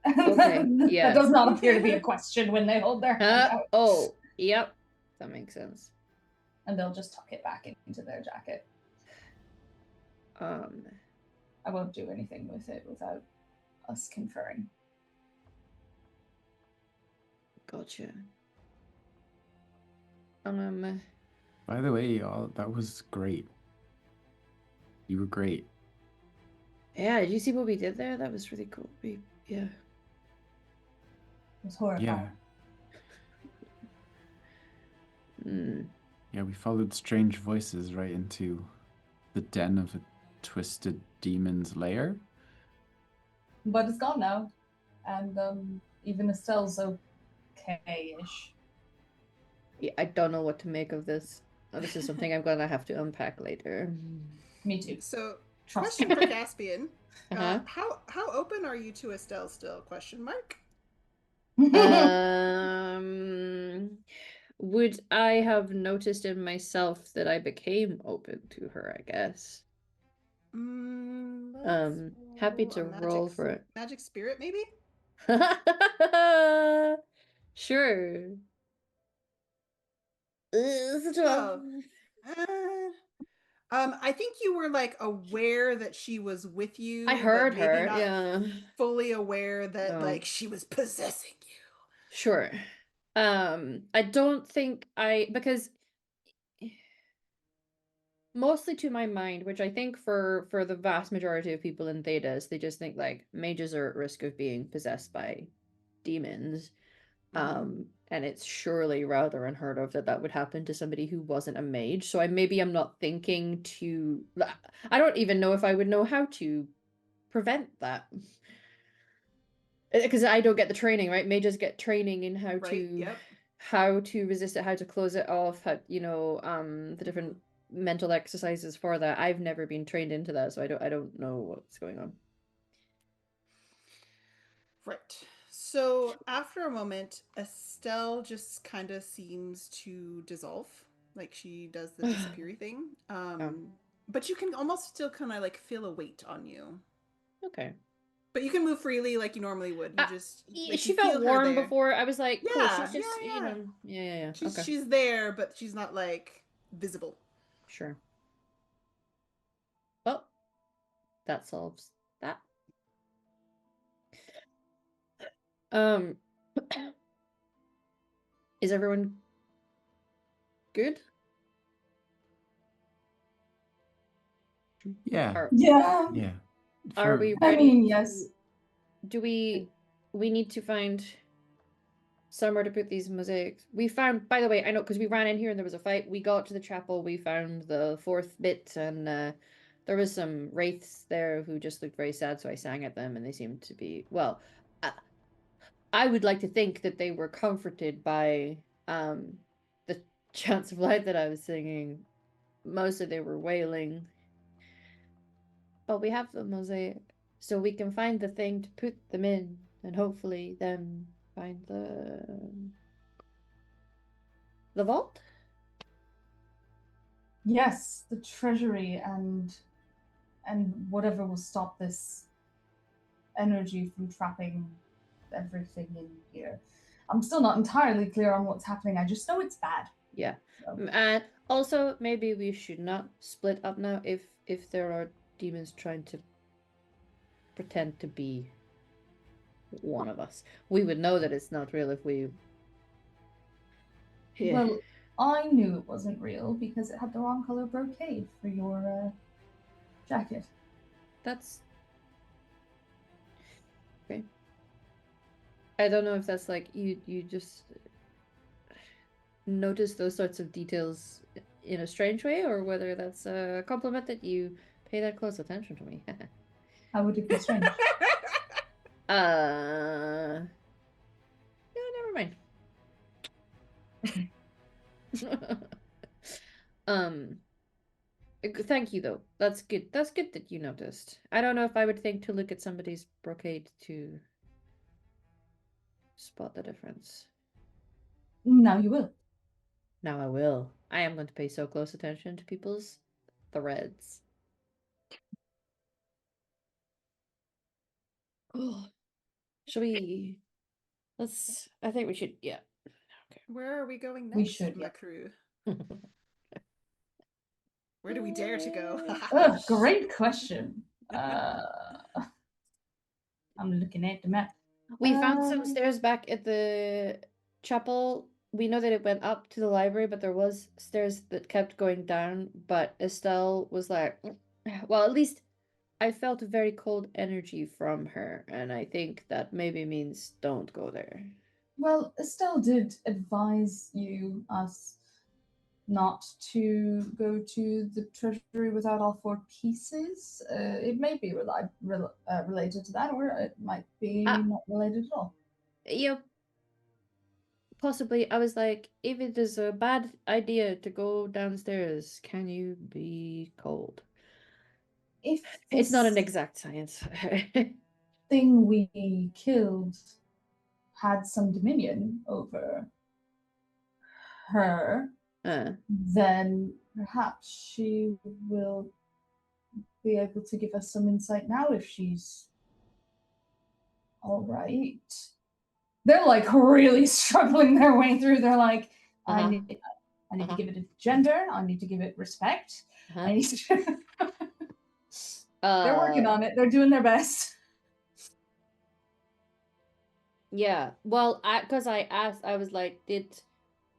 Okay. Yeah. That does not appear to be a question when they hold their hand out. Oh, yep. That makes sense. And they'll just tuck it back into their jacket. I won't do anything with it without us conferring. Gotcha. By the way, y'all, that was great. You were great. Yeah, did you see what we did there? That was really cool. Yeah. It was horrifying. Yeah. Yeah, we followed strange voices right into the den of a twisted demon's lair. But it's gone now. And even Estelle's okay-ish. Yeah, I don't know what to make of this. Oh, this is something I'm gonna have to unpack later. Me too. So, Trust question me. for Caspian: Uh-huh. how open are you to Estelle still? Question mark. Would I have noticed in myself that I became open to her, I guess. Happy Let's to roll a roll for it. magic spirit, maybe. Sure. Such a- Oh. I think you were like aware that she was with you, I but heard maybe her, not yeah. fully aware that Oh. like she was possessing you. Sure. I don't think because mostly to my mind, which I think for the vast majority of people in Thedas, they just think like mages are at risk of being possessed by demons. And it's surely rather unheard of that that would happen to somebody who wasn't a mage. So I'm not thinking to. I don't even know if I would know how to prevent that because I don't get the training, right? Mages get training in how Right. to Yep. how to resist it, how to close it off, how, the different mental exercises for that. I've never been trained into that, so I don't know what's going on. Right. So after a moment, Estelle just kind of seems to dissolve, like she does the disappear thing. But you can almost still kind of like feel a weight on you. Okay. But you can move freely like you normally would. You just like She you felt feel her warm there. before. I was like, cool. Yeah, She's just, yeah. yeah. Okay, She's there, but she's not like visible. sure. Well, that solves that. Um, is everyone good? Yeah. Yeah. Yeah. Are we I ready? mean, yes. Do we need to find somewhere to put these mosaics? We found, by the way, I know because we ran in here and there was a fight. We got to the chapel, we found the fourth bit, and there was some wraiths there who just looked very sad, so I sang at them and they seemed to be, well, I would like to think that they were comforted by the chants of light that I was singing. Mostly they were wailing. But we have the mosaic, so we can find the thing to put them in, and hopefully then find the vault. Yes, the treasury and whatever will stop this energy from trapping everything in here. I'm still not entirely clear on what's happening. I just know it's bad. Yeah. So. And also maybe we should not split up now if there are demons trying to pretend to be one of us. We would know that it's not real if we Well, I knew it wasn't real because it had the wrong color brocade for your jacket. That's okay. I don't know if that's like you just notice those sorts of details in a strange way, or whether that's a compliment that you pay that close attention to me. How would it be strange? Yeah, never mind. Okay. Thank you though. That's good. That's good that you noticed. I don't know if I would think to look at somebody's brocade to spot the difference. Now you will. Now I will. I am going to pay so close attention to people's threads. Oh, should we? I think we should. Yeah. Okay. Where are we going next, We should, my yeah. crew? Where do we dare to go? Great question. I'm looking at the map. We found some stairs back at the chapel. We know that it went up to the library, but there was stairs that kept going down. But Estelle was like, well, at least I felt a very cold energy from her, and I think that maybe means don't go there. Well, Estelle did advise us, not to go to the treasury without all four pieces. It may be related to that, or it might be not related at all. Yep. possibly, I was like, if it is a bad idea to go downstairs, can you be cold? If It's not an this exact science. thing we killed had some dominion over her, then perhaps she will be able to give us some insight now if she's all right. They're like really struggling their way through. They're like, I need to give it a gender. I need to give it respect. I need to. They're working on it. They're doing their best. Yeah. Well, because I asked, I was like, did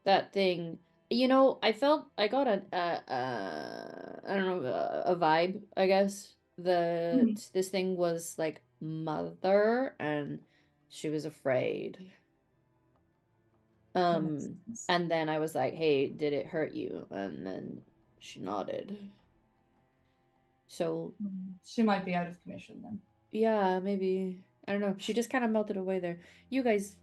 that thing? I felt I got I don't know, a vibe, I guess. This thing was like mother, and she was afraid. And then I was like, hey, did it hurt you? And then she nodded. So she might be out of commission then. Yeah, maybe. I don't know. She just kind of melted away there. You guys,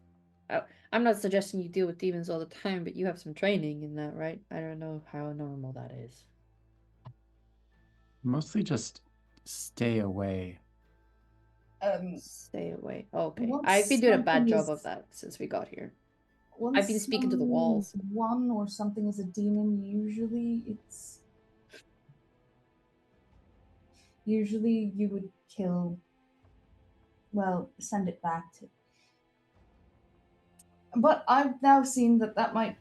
I'm not suggesting you deal with demons all the time, but you have some training in that, right? I don't know how normal that is. Mostly just stay away. Stay away. Okay. I've been doing a bad job of that since we got here. I've been speaking to the walls. One or something is a demon, usually you would kill, send it back to. But I've now seen that might,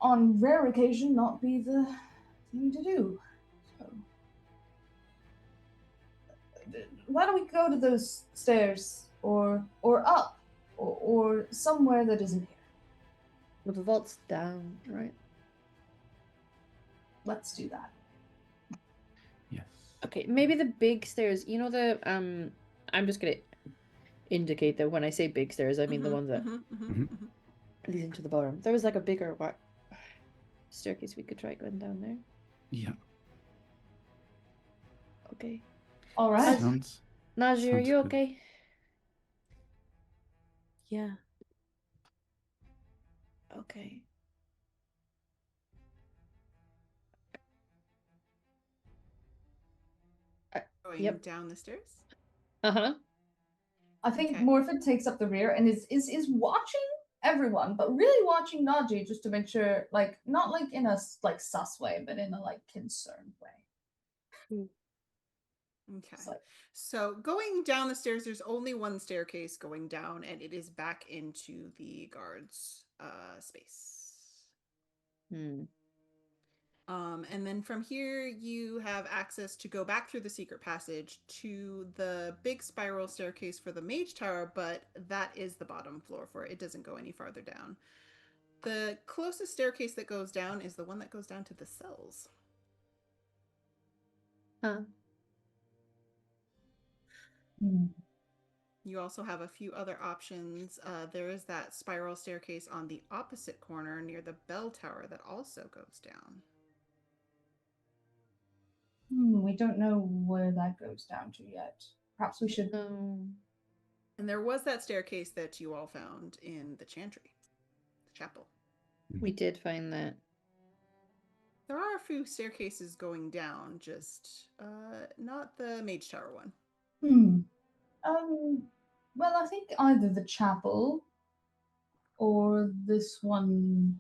on rare occasion, not be the thing to do. So, why don't we go to those stairs, or up, or somewhere that isn't here? Well, the vault's down, right? Let's do that. Yes. Okay, maybe the big stairs. I'm just gonna indicate that when I say big stairs, I mean the ones that lead into the ballroom. There was like a bigger staircase we could try going down there. Yeah. Okay. All right. Najee, are you okay? Yeah. Okay. Going down the stairs? I think Morphin takes up the rear and is watching everyone, but really watching Najee just to make sure, like, not like in a like sus way, but in a like concerned way. Okay. So going down the stairs, there's only one staircase going down, and it is back into the guards' space. And then from here, you have access to go back through the secret passage to the big spiral staircase for the mage tower, but that is the bottom floor for it. It doesn't go any farther down. The closest staircase that goes down is the one that goes down to the cells. You also have a few other options. There is that spiral staircase on the opposite corner near the bell tower that also goes down. We don't know where that goes down to yet. Perhaps we should. And there was that staircase that you all found in the chantry, the chapel. We did find that. There are a few staircases going down, just not the mage tower one. Well, I think either the chapel or this one,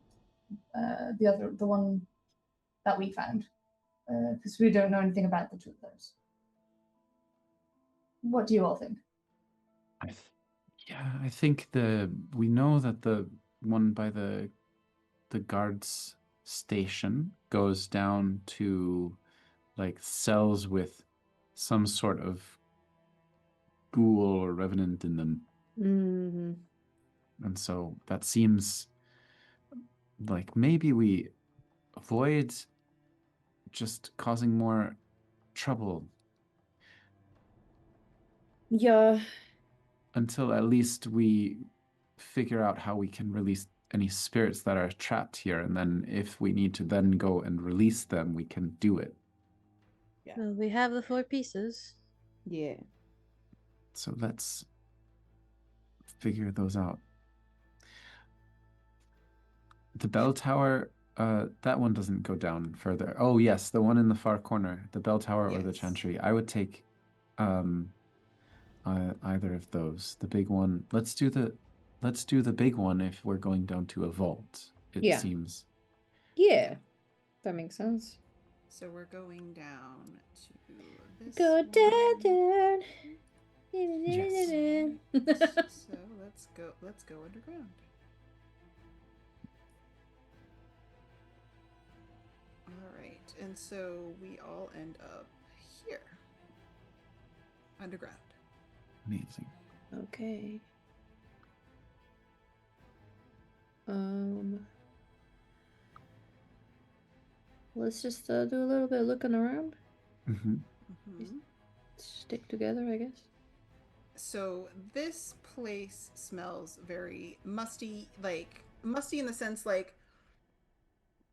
the one that we found, because we don't know anything about the two of those. What do you all think? I think we know that the one by the guards station goes down to like cells with some sort of ghoul or revenant in them. And so that seems like maybe we avoid just causing more trouble. Yeah. Until at least we figure out how we can release any spirits that are trapped here, and then if we need to then go and release them, we can do it. Yeah. Well, we have the 4 pieces. Yeah. So let's figure those out. The bell tower, that one doesn't go down further. Oh yes, the one in the far corner, the bell tower or the Yes. chantry. I would take either of those. The big one. Let's do the big one if we're going down to a vault. It Yeah. seems. Yeah, that makes sense. So we're going down to this Go one. down. Yes. So let's go underground. All right, and so we all end up here, underground. Amazing. Okay. Let's just do a little bit of looking around. Mm-hmm. Mm-hmm. Stick together, I guess. So this place smells very musty, like musty in the sense like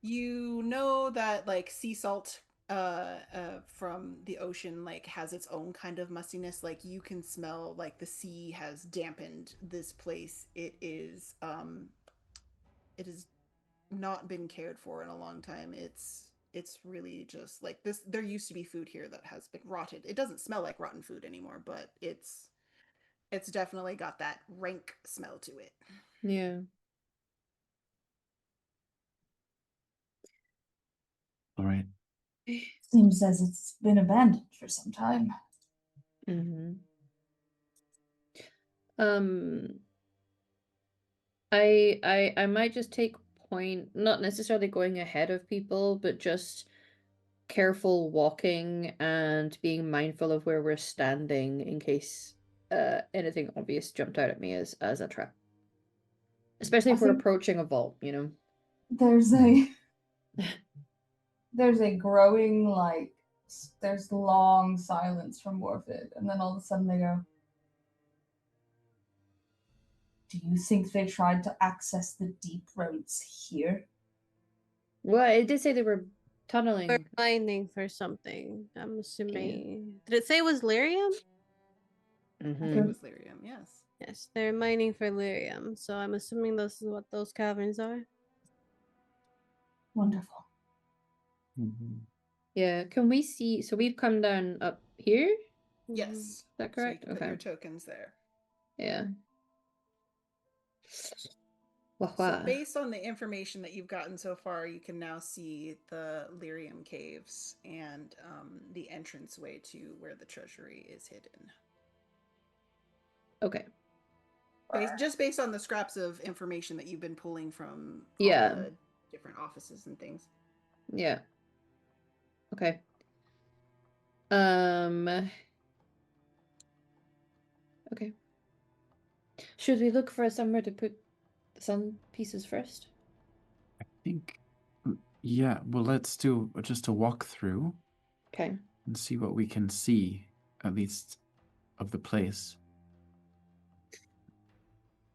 you know that like sea salt from the ocean like has its own kind of mustiness. Like you can smell like the sea has dampened this place. It has not been cared for in a long time. It's really just like this. There used to be food here that has been rotted. It doesn't smell like rotten food anymore, but it's definitely got that rank smell to it. Yeah. All right. Seems as it's been abandoned for some time. Mm-hmm. I might just take point, not necessarily going ahead of people, but just careful walking and being mindful of where we're standing in case anything obvious jumped out at me as a trap. Especially I if we're think- approaching a vault, you know. There's a there's a growing there's long silence from Morphid, and then all of a sudden they go, "Do you think they tried to access the deep roads here?" Well, it did say they were tunneling. We're mining for something. I'm assuming. Did it say it was lyrium? I think Mm-hmm. it was lyrium, yes. Yes, they're mining for lyrium. So I'm assuming this is what those caverns are. Wonderful. Mm-hmm. Yeah, can we see? So we've come down up here? Is Yes. that correct? So you can put Okay. your tokens there. Yeah. Wah, So wah. based on the information that you've gotten so far, you can now see the lyrium caves and the entranceway to where the treasury is hidden. Okay. Just based on the scraps of information that you've been pulling from Yeah. all the different offices and things. Yeah. Okay. Okay. Should we look for somewhere to put some pieces first? I think, yeah. Well, let's do just a walkthrough Okay. and see what we can see, at least, of the place.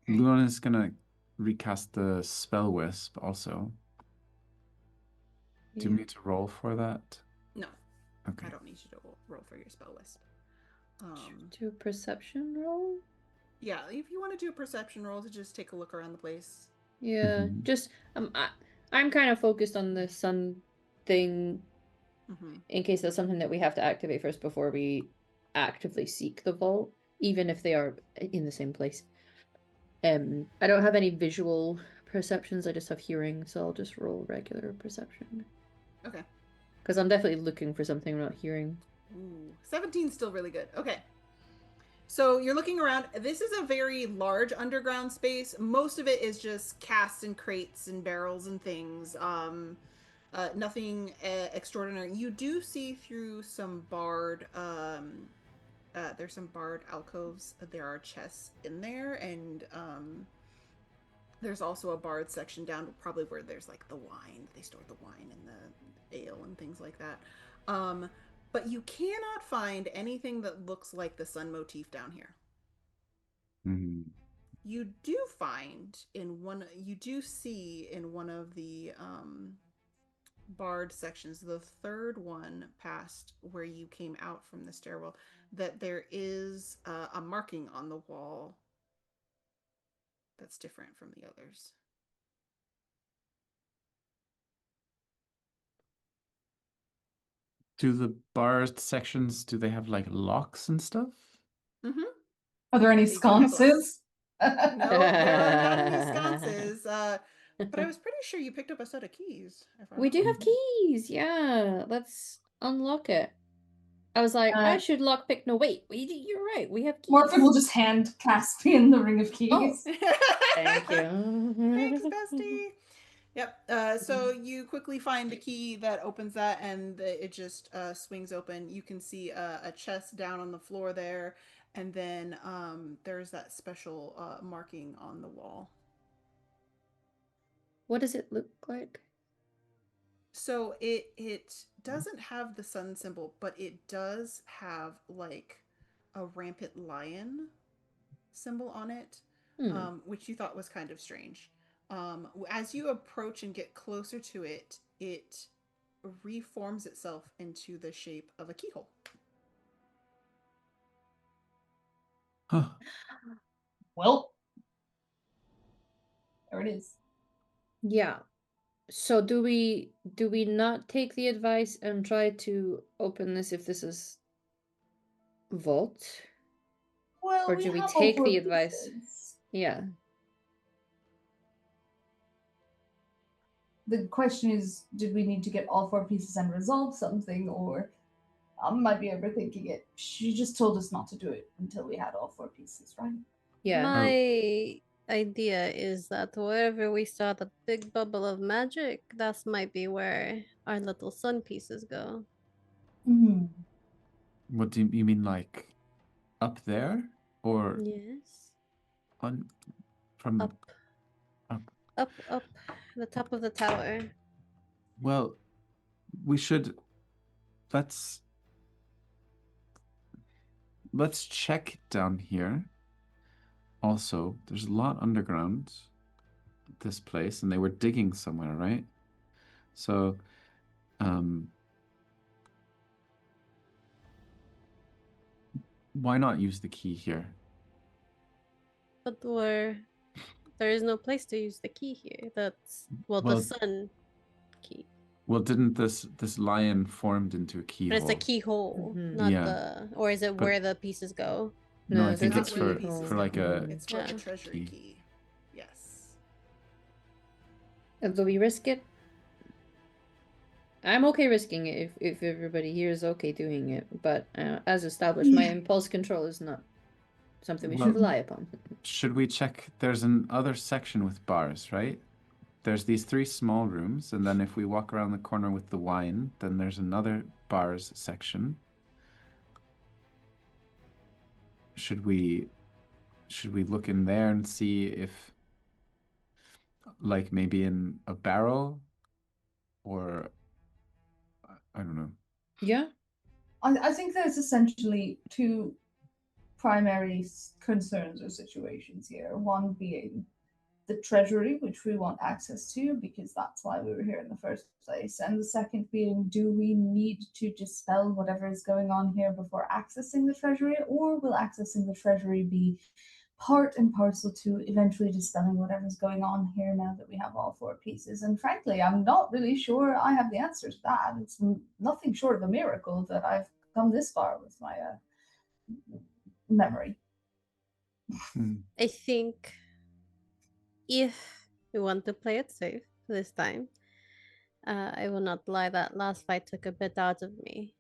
Luan is gonna recast the spell wisp also. Do you need to roll for that? No, Okay. I don't need you to roll for your spell wisp. Do a perception roll? Yeah, if you want to do a perception roll to just take a look around the place. Yeah. Mhm. Just I'm kind of focused on the sun thing in case that's something that we have to activate first before we actively seek the vault, even if they are in the same place. I don't have any visual perceptions, I just have hearing, so I'll just roll regular perception. Okay. Because I'm definitely looking for something I'm not hearing. Ooh, 17's still really good. Okay. So you're looking around. This is a very large underground space. Most of it is just casks and crates and barrels and things. Nothing extraordinary. You do see through some barred. There's some barred alcoves. There are chests in there, and there's also a barred section down, probably where there's like the wine. They store the wine and the ale and things like that. But you cannot find anything that looks like the sun motif down here. Mhm. You do see in one of the barred sections, the third one past where you came out from the stairwell, that there is a marking on the wall that's different from the others. Do the bar sections, do they have like locks and stuff? Mm-hmm. Are there any They do have sconces? No, there are not any sconces. But I was pretty sure you picked up a set of keys. If I We do have remember. keys. Yeah, let's unlock it. I was like, I should lockpick. No, wait. You're right. We have keys. Morphin will just hand Caspian the ring of keys. Thank you. Thanks, bestie. Yep. So you quickly find the key that opens that, and it just swings open. You can see a chest down on the floor there, and then there's that special marking on the wall. What does it look like? So it doesn't have the sun symbol, but it does have like a rampant lion symbol on it, which you thought was kind of strange. As you approach and get closer to it, it reforms itself into the shape of a keyhole. Huh. Well, there it is. Yeah. So do we not take the advice and try to open this if this is vault? Well, Or do we have all take four the advice? pieces. Yeah. The question is, did we need to get all four pieces and resolve something, or I might be overthinking it. She just told us not to do it until we had all four pieces, right? Yeah. My idea is that wherever we saw the big bubble of magic, that might be where our little sun pieces go. Mm-hmm. What do you mean, like up there, or Yes. on from Up. Up, the top of the tower. Well, we should. Let's check down here. Also, there's a lot underground. This place, and they were digging somewhere, right? So, why not use the key here? But there is no place to use the key here. That's the sun key. Well, didn't this lion formed into a keyhole? But it's a keyhole, Yeah. or is it where the pieces go? No, No, I think there's it's a for keyhole. like a. It's for the treasury key. Yes. Do we risk it? I'm okay risking it if everybody here is okay doing it, but as established, my impulse control is not something we should rely upon. Should we check? There's another section with bars, right? There's these 3 small rooms, and then if we walk around the corner with the wine, then there's another bars section. Should we look in there and see if, like, maybe in a barrel, or I don't know. Yeah. I think there's essentially 2 primary concerns or situations here. One being the treasury, which we want access to because that's why we were here in the first place. And the second being, do we need to dispel whatever is going on here before accessing the treasury, or will accessing the treasury be part and parcel to eventually dispelling whatever's going on here now that we have all 4 pieces? And frankly, I'm not really sure I have the answer to that. It's nothing short of a miracle that I've come this far with my memory. I think if we want to play it safe this time, I will not lie, that last fight took a bit out of me.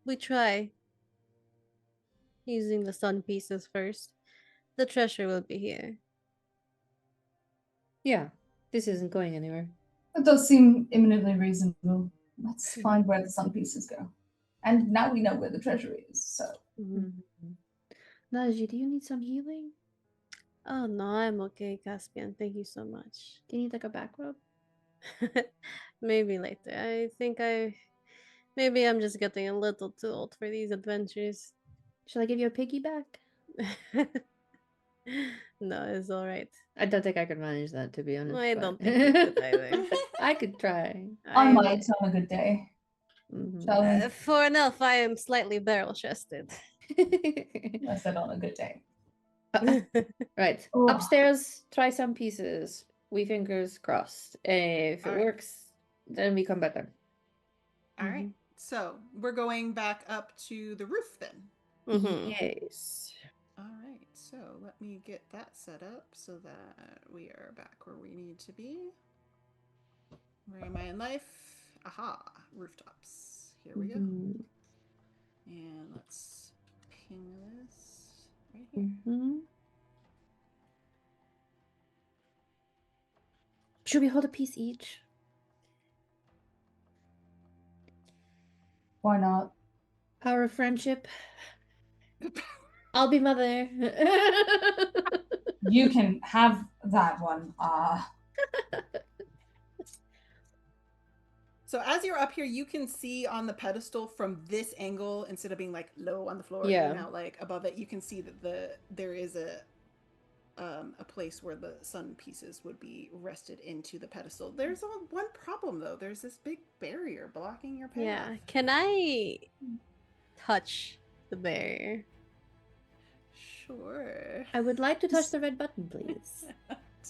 We try using the sun pieces first. The treasure will be here. Yeah, this isn't going anywhere. It does seem imminently reasonable. Let's find where the sun pieces go. And now we know where the treasure is, so. Naji, do you need some healing? Oh no, I'm okay, Caspian. Thank you so much. Do you need like a back rub? Maybe later. I think maybe I'm just getting a little too old for these adventures. Shall I give you a piggyback? No, it's all right. I don't think I could manage that, to be honest. I don't think you could either. I could try. I might on a good day. Shall we? For an elf, I am slightly barrel-chested. I said on a good day. Right. Oh. Upstairs, try some pieces. We fingers crossed. If it works, then we come back down. All right. So we're going back up to the roof then. Mm-hmm. Yes. All right. So let me get that set up so that we are back where we need to be. Where am I in life? Aha, rooftops. Here we go. Mhm. And let's ping this right here. Mhm. Should we hold a piece each? Why not? Power of friendship. I'll be mother. You can have that one. So as you're up here, you can see on the pedestal from this angle, instead of being like low on the floor, Yeah. you're now like above it. You can see that there is a place where the sun pieces would be rested into the pedestal. There's one problem though. There's this big barrier blocking your path. Yeah. Can I touch the barrier? Sure. I would like to touch the red button, please.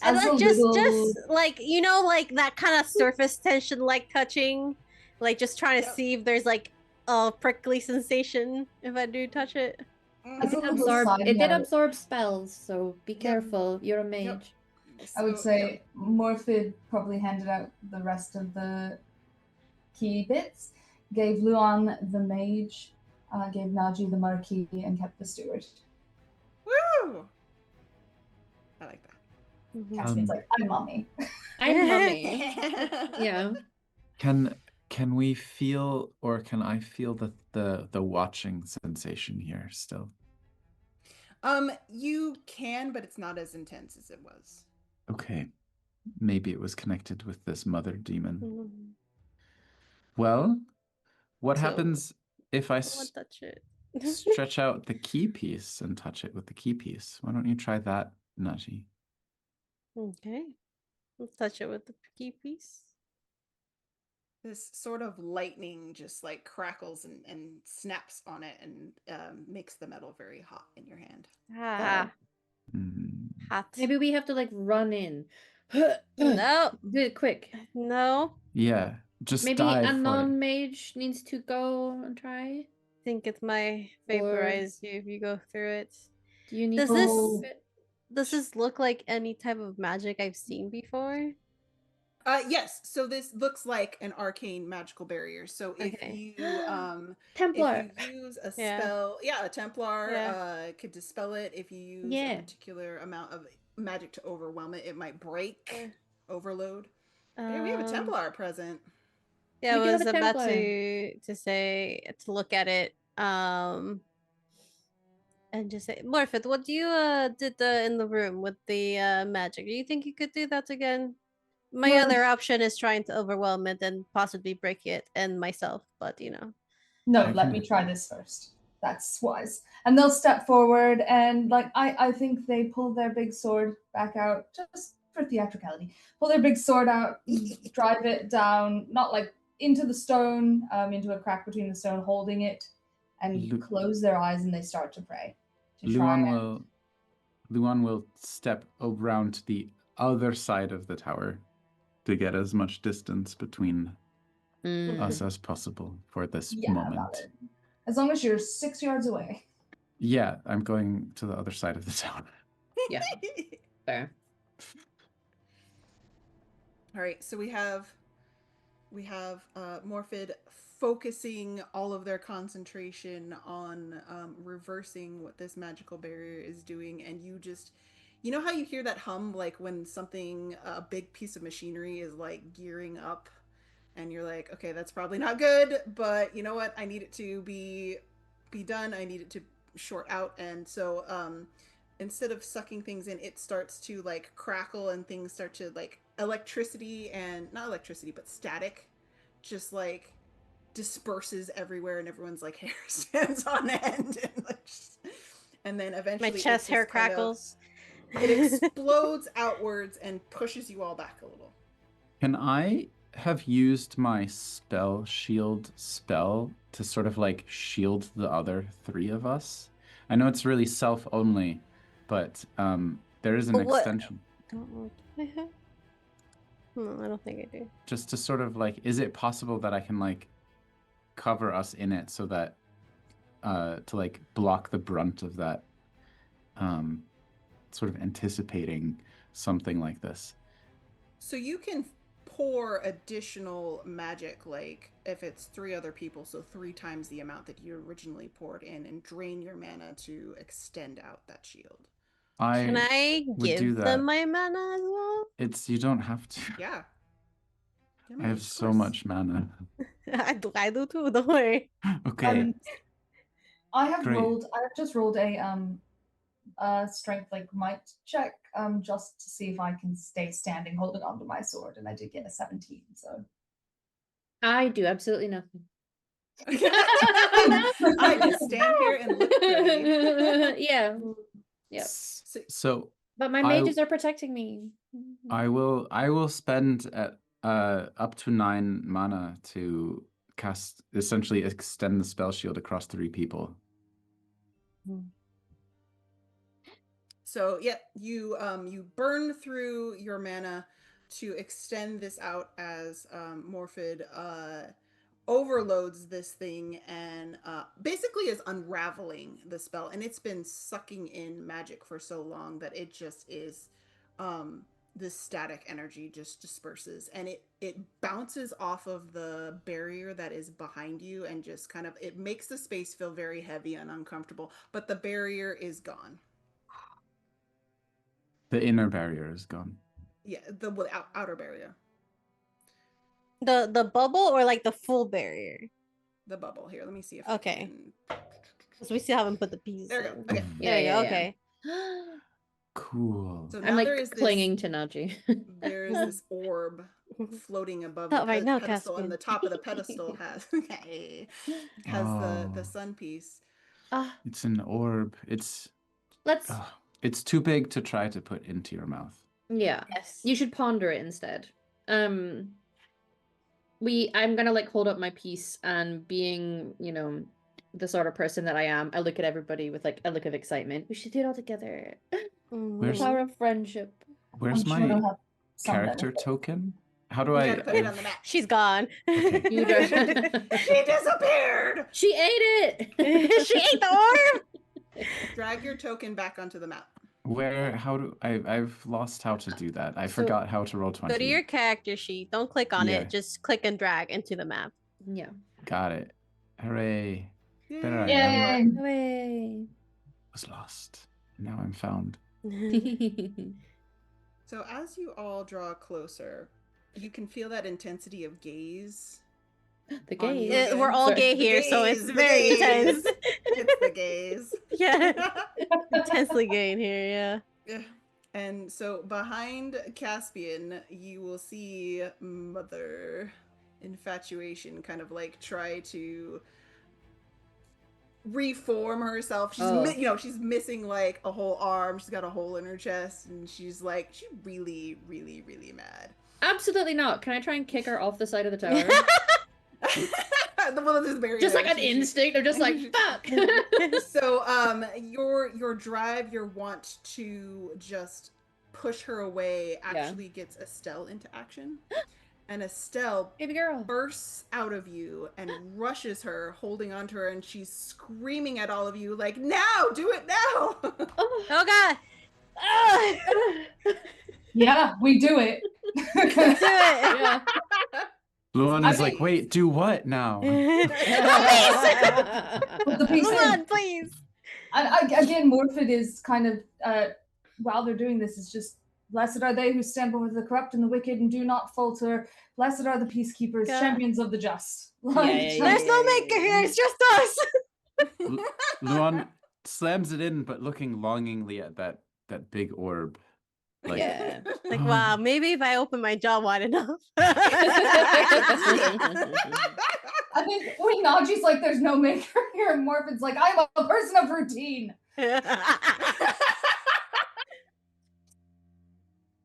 And As like a just little- like like that kind of surface tension, like touching, like just trying to Yep. see if there's like a prickly sensation if I do touch it. As a little side It did note, absorb spells, so be careful. You're a mage. I would say Morphid probably handed out the rest of the key bits, gave Luan the mage, gave Naji the marquee, and kept the steward. Woo! I like that. Caspian's like, I'm mommy. I'm mummy. Yeah. Can we feel, or can I feel the watching sensation here still? You can, but it's not as intense as it was. Okay. Maybe it was connected with this mother demon. Mm-hmm. Well, what So, happens if I I want to touch it. stretch out the key piece and touch it with the key piece? Why don't you try that, Naji? Okay. Let's touch it with the key piece. This sort of lightning just like crackles and snaps on it and makes the metal very hot in your hand. Ah, hot. Maybe we have to like run in. No, Do it quick. no. Yeah, just Maybe dive a for it. non-mage needs to go and try. I think it might vaporize you if you go through it. Do you need Does to this move it? does this look like any type of magic I've seen before? Yes, so this looks like an arcane magical barrier. So if Okay. you Templar. if you use a Yeah. spell, a Templar Yeah. could dispel it. If you use Yeah. a particular amount of magic to overwhelm it, it might break, Yeah. overload. Hey, we have a Templar present. Yeah, We I do have was a about Templar. to say to look at it. And just say, Morphith, what do you did in the room with the magic? Do you think you could do that again? My Well- other option is trying to overwhelm it and possibly break it and myself, but No, I let can- me try this first. That's wise. And they'll step forward and I think they pull their big sword back out just for theatricality. Pull their big sword out, drive it down, not like into the stone, into a crack between the stone, holding it, and Lu- close their eyes and they start to pray. To try Luan will step around to the other side of the tower to get as much distance between us as possible for this moment. valid. As long as you're 6 yards away. Yeah, I'm going to the other side of the tower. Yeah. Fair. All right, so we have Morphid focusing all of their concentration on reversing what this magical barrier is doing, and you know how you hear that hum like when a big piece of machinery is like gearing up, and you're like, okay, that's probably not good, but you know what? I need it to be done. I need it to short out, and so instead of sucking things in, it starts to like crackle and things start to like electricity, and not electricity but static just like disperses everywhere, and everyone's like hair stands on end, and then eventually my chest hair crackles. It explodes outwards and pushes you all back a little. Can I have used my spell shield spell to sort of like shield the other three of us? I know it's really self only, but there is an But what- extension. No, I don't think I do. Just to sort of like, is it possible that I can like cover us in it so that to like block the brunt of that sort of anticipating something like this? So you can pour additional magic, like if it's 3 other people, so 3 times the amount that you originally poured in, and drain your mana to extend out that shield. Can I would do give that. them my mana as well? You don't have to. Yeah. I have so much mana. I do too, don't worry. Okay. I have Great. just rolled a strength like might check just to see if I can stay standing holding onto my sword, and I did get a 17. So I do absolutely nothing. I just stand here and look pretty. Yeah. Yep. So But my mages are protecting me. I will spend at up to 9 mana to cast, essentially extend the spell shield across 3 people. So yeah, you burn through your mana to extend this out as Morphid overloads this thing and basically is unraveling the spell, and it's been sucking in magic for so long that it just is this static energy just disperses, and it bounces off of the barrier that is behind you, and just kind of, it makes the space feel very heavy and uncomfortable, but the barrier is gone. The inner barrier is gone. Yeah, the outer barrier. The bubble or like the full barrier? The bubble. Here, let me see if Okay. I can... So we still haven't put the pieces There we in. go. Okay. Yeah. Okay. Cool. So I'm now like there is clinging this, to Naji. there is this orb floating above Not the right now, pedestal, Caspian. and the top of the pedestal has the sun piece. It's an orb. It's too big to try to put into your mouth. Yeah. Yes. You should ponder it instead. I'm gonna like hold up my piece, and being, you know, the sort of person that I am, I look at everybody with like a look of excitement. We should do it all together. Where's- Power of friendship. Where's I'm sure my it'll have some character benefit. token? How do You I... gotta put it on the map. She's gone. Okay. She disappeared. She ate it. She ate the orb. Drag your token back onto the map. Where? How do I've lost how to do that. I So- forgot how to roll 20. Go to your character sheet. Don't click on Yeah. it. Just click and drag into the map. Yeah. Got it. Hooray. There I Yay. am. Yay! Way. Was lost. Now I'm found. So as you all draw closer, you can feel that intensity of gaze. The On gaze. you. We're all Sorry. gay The here, so gaze, it's the very gaze. intense. It's the gaze. Yeah. Intensely gay in here, yeah. Yeah. And so behind Caspian, you will see Mother Infatuation kind of like try to reform herself. She's she's missing like a whole arm. She's got a hole in her chest, and she's really, really, really mad. Absolutely not. Can I try and kick her off the side of the tower? The one that's buried Just there. like an instinct. I'm just like, fuck. So your drive, your want to just push her away actually gets Estelle into action. And Estelle Baby girl bursts out of you and rushes her, holding onto her, and she's screaming at all of you like, now, do it now. Oh god. Yeah, we do it. Do it. Yeah. Luan I is like, mean- wait, do what now? With the piece Come in. on, please. And again, Morphid is kind of, while they're doing this, is just, blessed are they who stand before the corrupt and the wicked and do not falter. Blessed are the peacekeepers, Yeah. champions of the just. There's no maker here, it's just us. Luan slams it in, but looking longingly at that big orb. Like, Yeah. Like, wow, maybe if I open my jaw wide enough. I think when Naji's like, there's no maker here, and Morphid's like, I'm a person of routine.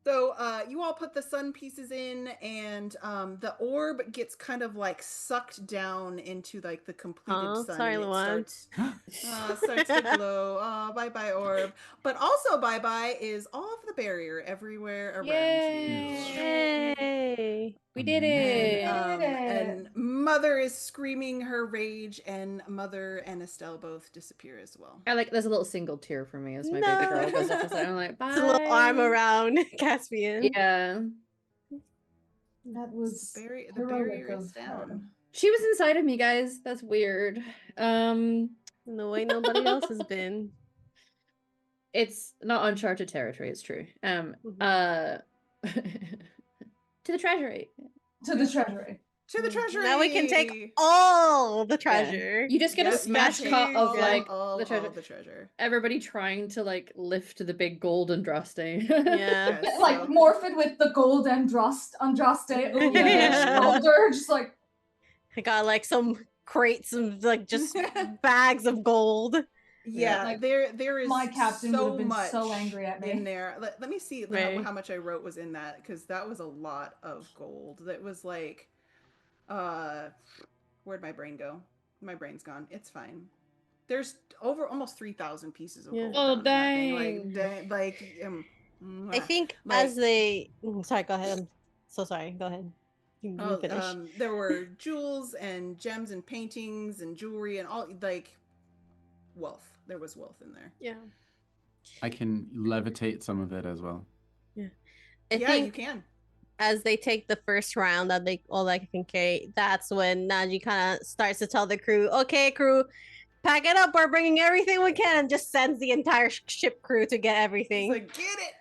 So you all put the sun pieces in, and the orb gets kind of like sucked down into like the completed Oh, sun. sorry, and it Luan. starts to glow. Oh, bye-bye orb. But also bye-bye is all of the barrier everywhere around you. Yay. Yay. We did And, it. and Mother is screaming her rage, and Mother and Estelle both disappear as well. I like. There's a little single tear for me as my baby girl goes off the side. I'm like, bye. It's a little arm around Caspian. Yeah. That was The heroic barrier of is her. down. She was inside of me, guys. That's weird. In the way nobody else has been. It's not uncharted territory, it's true. To the treasury. To the treasury. To the treasury. Now we can take all the treasure. You just get a Yep, smash take cut of all the treasure. the treasure. Everybody trying to lift the big gold Andraste. Yeah. Yes, Like so- Morphin with the gold Andraste over Yeah. his shoulder, just like I got some crates of just bags of gold. Yeah, like, there is my captain would so have been much so angry at me. in there. Let me see Right. how much I wrote was in that, because that was a lot of gold. That was like, where'd my brain go? My brain's gone. It's fine. There's over almost 3,000 pieces of gold. Oh, down in that thing. dang. I think like- as they sorry, go ahead. I'm so sorry. Go ahead. You finish. There were jewels and gems and paintings and jewelry and all wealth. There was wealth in there. Yeah. I can levitate some of it as well. I Yeah, think you can. as they take the first round that they all that can carry, that's when Naji kind of starts to tell the crew, "Okay, crew, pack it up. We're bringing everything we can," and just sends the entire ship crew to get everything. It's like, get it.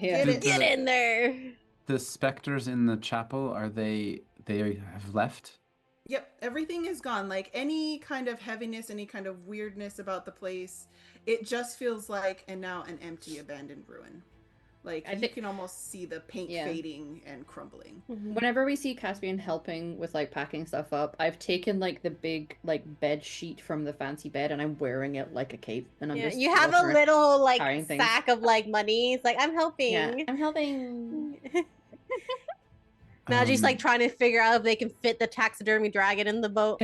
Yeah. Get it. Get in there. The specters in the chapel, are they have left? Yep, everything is gone. Like any kind of heaviness, any kind of weirdness about the place, it just feels like an empty, abandoned ruin. Like you can almost see the paint fading and crumbling. Whenever we see Caspian helping with packing stuff up, I've taken the big bed sheet from the fancy bed and I'm wearing it like a cape. And I'm just you have a walking around little carrying things. sack of money. It's like, I'm helping. Yeah, I'm helping. Naji's trying to figure out if they can fit the taxidermy dragon in the boat.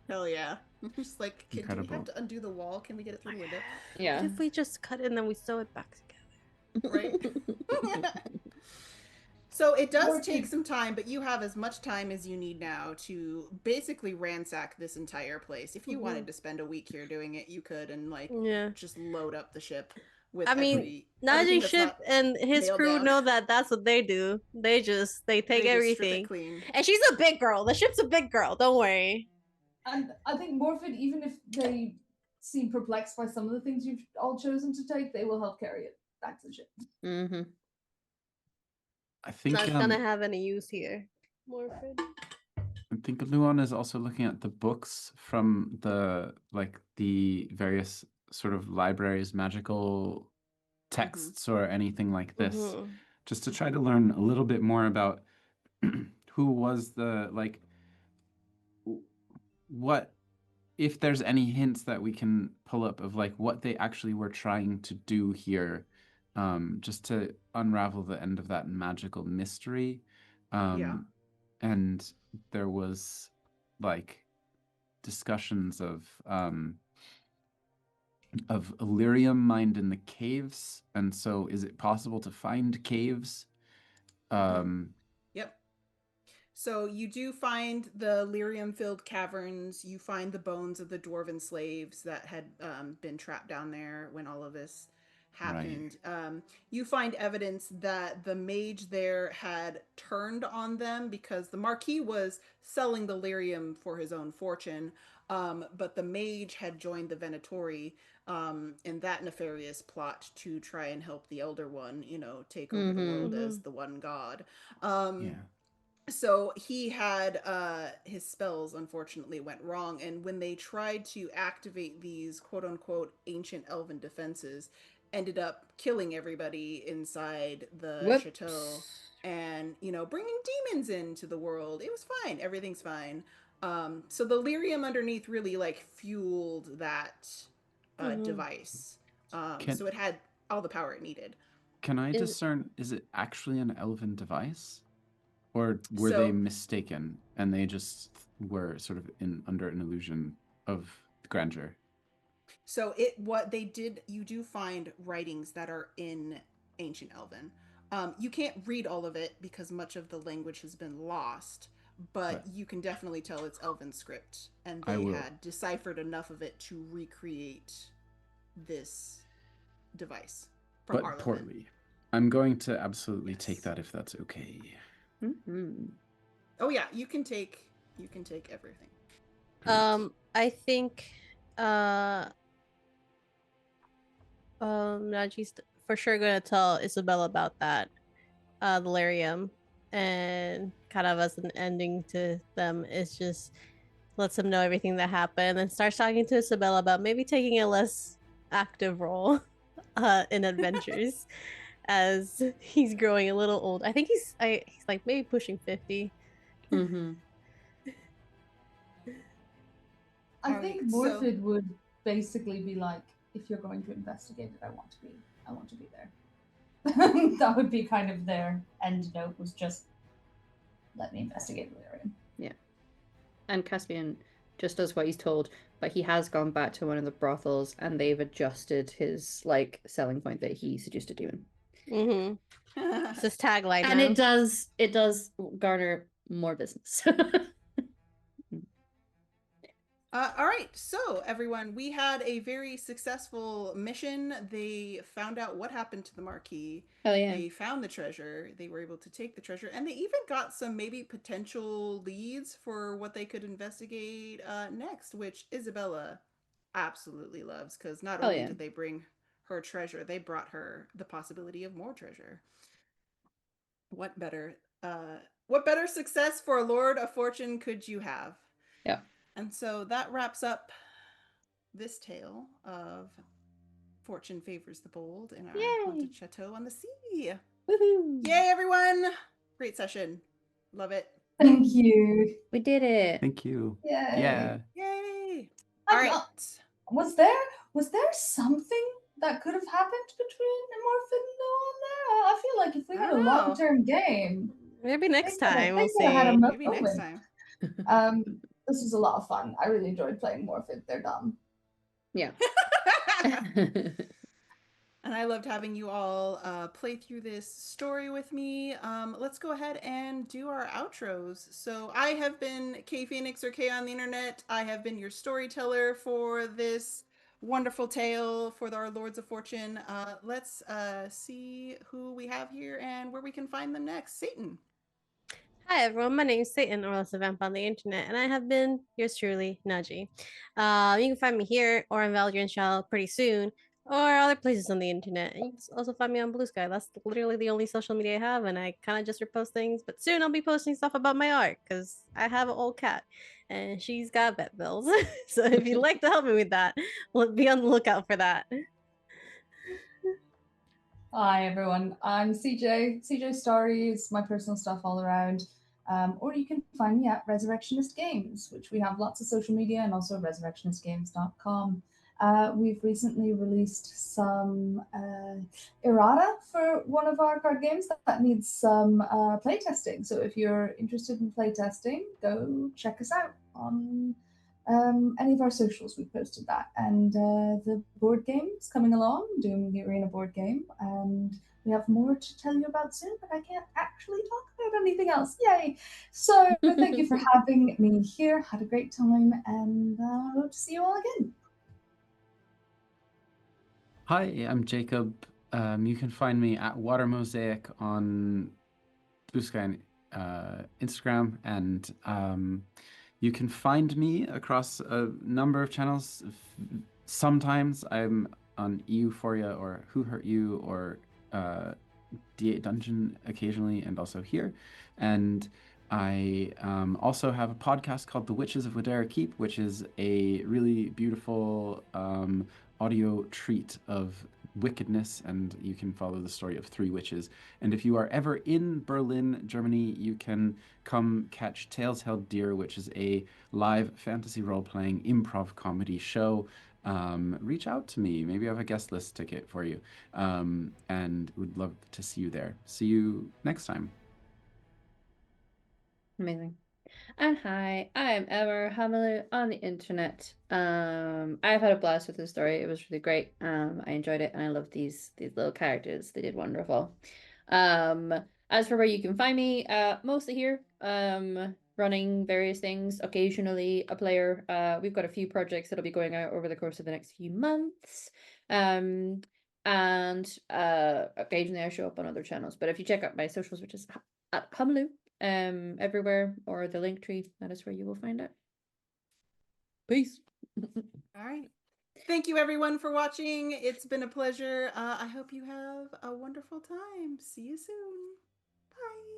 Hell yeah. Just like, do we Incredible. have to undo the wall? Can we get it through the window? Yeah. What if we just cut it and then we sew it back together? Right? So it does take some time, but you have as much time as you need now to basically ransack this entire place. If you wanted to spend a week here doing it, you could, and just load up the ship with everything Naji's that's ship not and his nailed crew down. know that that's what they do. They take They just strip it everything. clean. And she's a big girl. The ship's a big girl. Don't worry. And I think Morphin, even if they seem perplexed by some of the things you've all chosen to take, they will help carry it back to the ship. Mm-hmm. I think Not gonna have any use here. Morphin. I think Luan is also looking at the books from the various sort of libraries, magical texts or anything like this, just to try to learn a little bit more about who was the what, if there's any hints that we can pull up of what they actually were trying to do here, just to unravel the end of that magical mystery. And there was discussions of Illyrium mined in the caves, and so is it possible to find caves? Yep. So you do find the lyrium-filled caverns. You find the bones of the dwarven slaves that had been trapped down there when all of this happened. You find evidence that the mage there had turned on them because the Marquis was selling the lyrium for his own fortune, but the mage had joined the Venatori in that nefarious plot to try and help the Elder One, take over the world as the one god. So he had his spells unfortunately went wrong, and when they tried to activate these quote-unquote ancient elven defenses, ended up killing everybody inside the chateau and bringing demons into the world. It was fine, everything's fine. So the lyrium underneath really fueled that device, so it had all the power it needed. Can I discern, is it actually an elven device? Or were they mistaken and they just were sort of under an illusion of grandeur? So what they did, you do find writings that are in Ancient Elven. You can't read all of it because much of the language has been lost, but Right. you can definitely tell it's Elven script, and I they will. had deciphered enough of it to recreate this device from But Arleman. poorly. I'm going to absolutely Yes. take that if that's okay. Mm-hmm. Oh yeah, you can take everything. Great. I think Naji's for sure gonna tell Isabella about that delirium, and kind of as an ending to them is just lets them know everything that happened and starts talking to Isabella about maybe taking a less active role in adventures as he's growing a little old. I think he's like maybe pushing 50. Mm-hmm. I All think right, so- Morphid would basically be like, if you're going to investigate it, I want to be there. That would be kind of their end note, was just let me investigate Delirium. Yeah. And Caspian just does what he's told, but he has gone back to one of the brothels and they've adjusted his like selling point that he suggested doing. Mm-hmm. It's his tagline And now. it does garner more business. All right, so everyone, we had a very successful mission. They found out what happened to the Marquis. Oh yeah. They found the treasure. They were able to take the treasure, and they even got some maybe potential leads for what they could investigate next, which Isabella absolutely loves, because not only did they bring her treasure, they brought her the possibility of more treasure. What better success for a Lord of Fortune could you have? Yeah. And so that wraps up this tale of Fortune Favors the Bold in our haunted chateau on the sea. Woohoo! Yay, everyone! Great session. Love it. Thank you. We did it. Thank you. Yay. Yeah. Yay! I'm All right. not- Was there something that could have happened between Morphid and Noah there? I feel like if we I had a don't know. long-term game, Maybe next they time we'll could have had a see. Maybe moment. next time. This was a lot of fun. I really enjoyed playing Morphid. They're dumb. Yeah. And I loved having you all play through this story with me. Let's go ahead and do our outros. So I have been K Phoenix or K on the internet. I have been your storyteller for this wonderful tale for our Lords of Fortune. Let's see who we have here and where we can find them next. Satan. Hi everyone, my name is Satan, or else Vamp on the internet, and I have been yours truly, Naji. You can find me here or on Valorant Shell pretty soon, or other places on the internet. And you can also find me on Blue Sky. That's literally the only social media I have, and I kind of just repost things. But soon I'll be posting stuff about my art because I have an old cat, and she's got vet bills. So if you'd like to help me with that, be on the lookout for that. Hi everyone, I'm CJ. CJ Stories, my personal stuff all around. Or you can find me at Resurrectionist Games, which we have lots of social media, and also resurrectionistgames.com. We've recently released some errata for one of our card games that needs some playtesting. So if you're interested in playtesting, go check us out on any of our socials. We posted that, and the board game's coming along, doing the arena board game, and we have more to tell you about soon, but I can't actually talk about anything else. Yay! So thank you for having me here. Had a great time, and hope to see you all again. Hi, I'm Jacob. You can find me at Water Mosaic on Blue Sky and Instagram, and you can find me across a number of channels. Sometimes I'm on Euphoria or Who Hurt You or D8 Dungeon occasionally, and also here. And I also have a podcast called The Witches of Wadera Keep, which is a really beautiful audio treat of wickedness, and you can follow the story of three witches. And if you are ever in Berlin, Germany, you can come catch Tales Held Dear, which is a live fantasy role-playing improv comedy show. Reach out to me. Maybe I have a guest list ticket for you, and would love to see you there. See you next time. Amazing. And hi, I am Emma Hamalu on the internet. I've had a blast with this story. It was really great. I enjoyed it, and I love these little characters. They did wonderful. As for where you can find me, mostly here, running various things, occasionally a player. We've got a few projects that'll be going out over the course of the next few months. And occasionally I show up on other channels. But if you check out my socials, which is at Humlu, everywhere, or the link tree, that is where you will find it. Peace. All right. Thank you, everyone, for watching. It's been a pleasure. I hope you have a wonderful time. See you soon. Bye.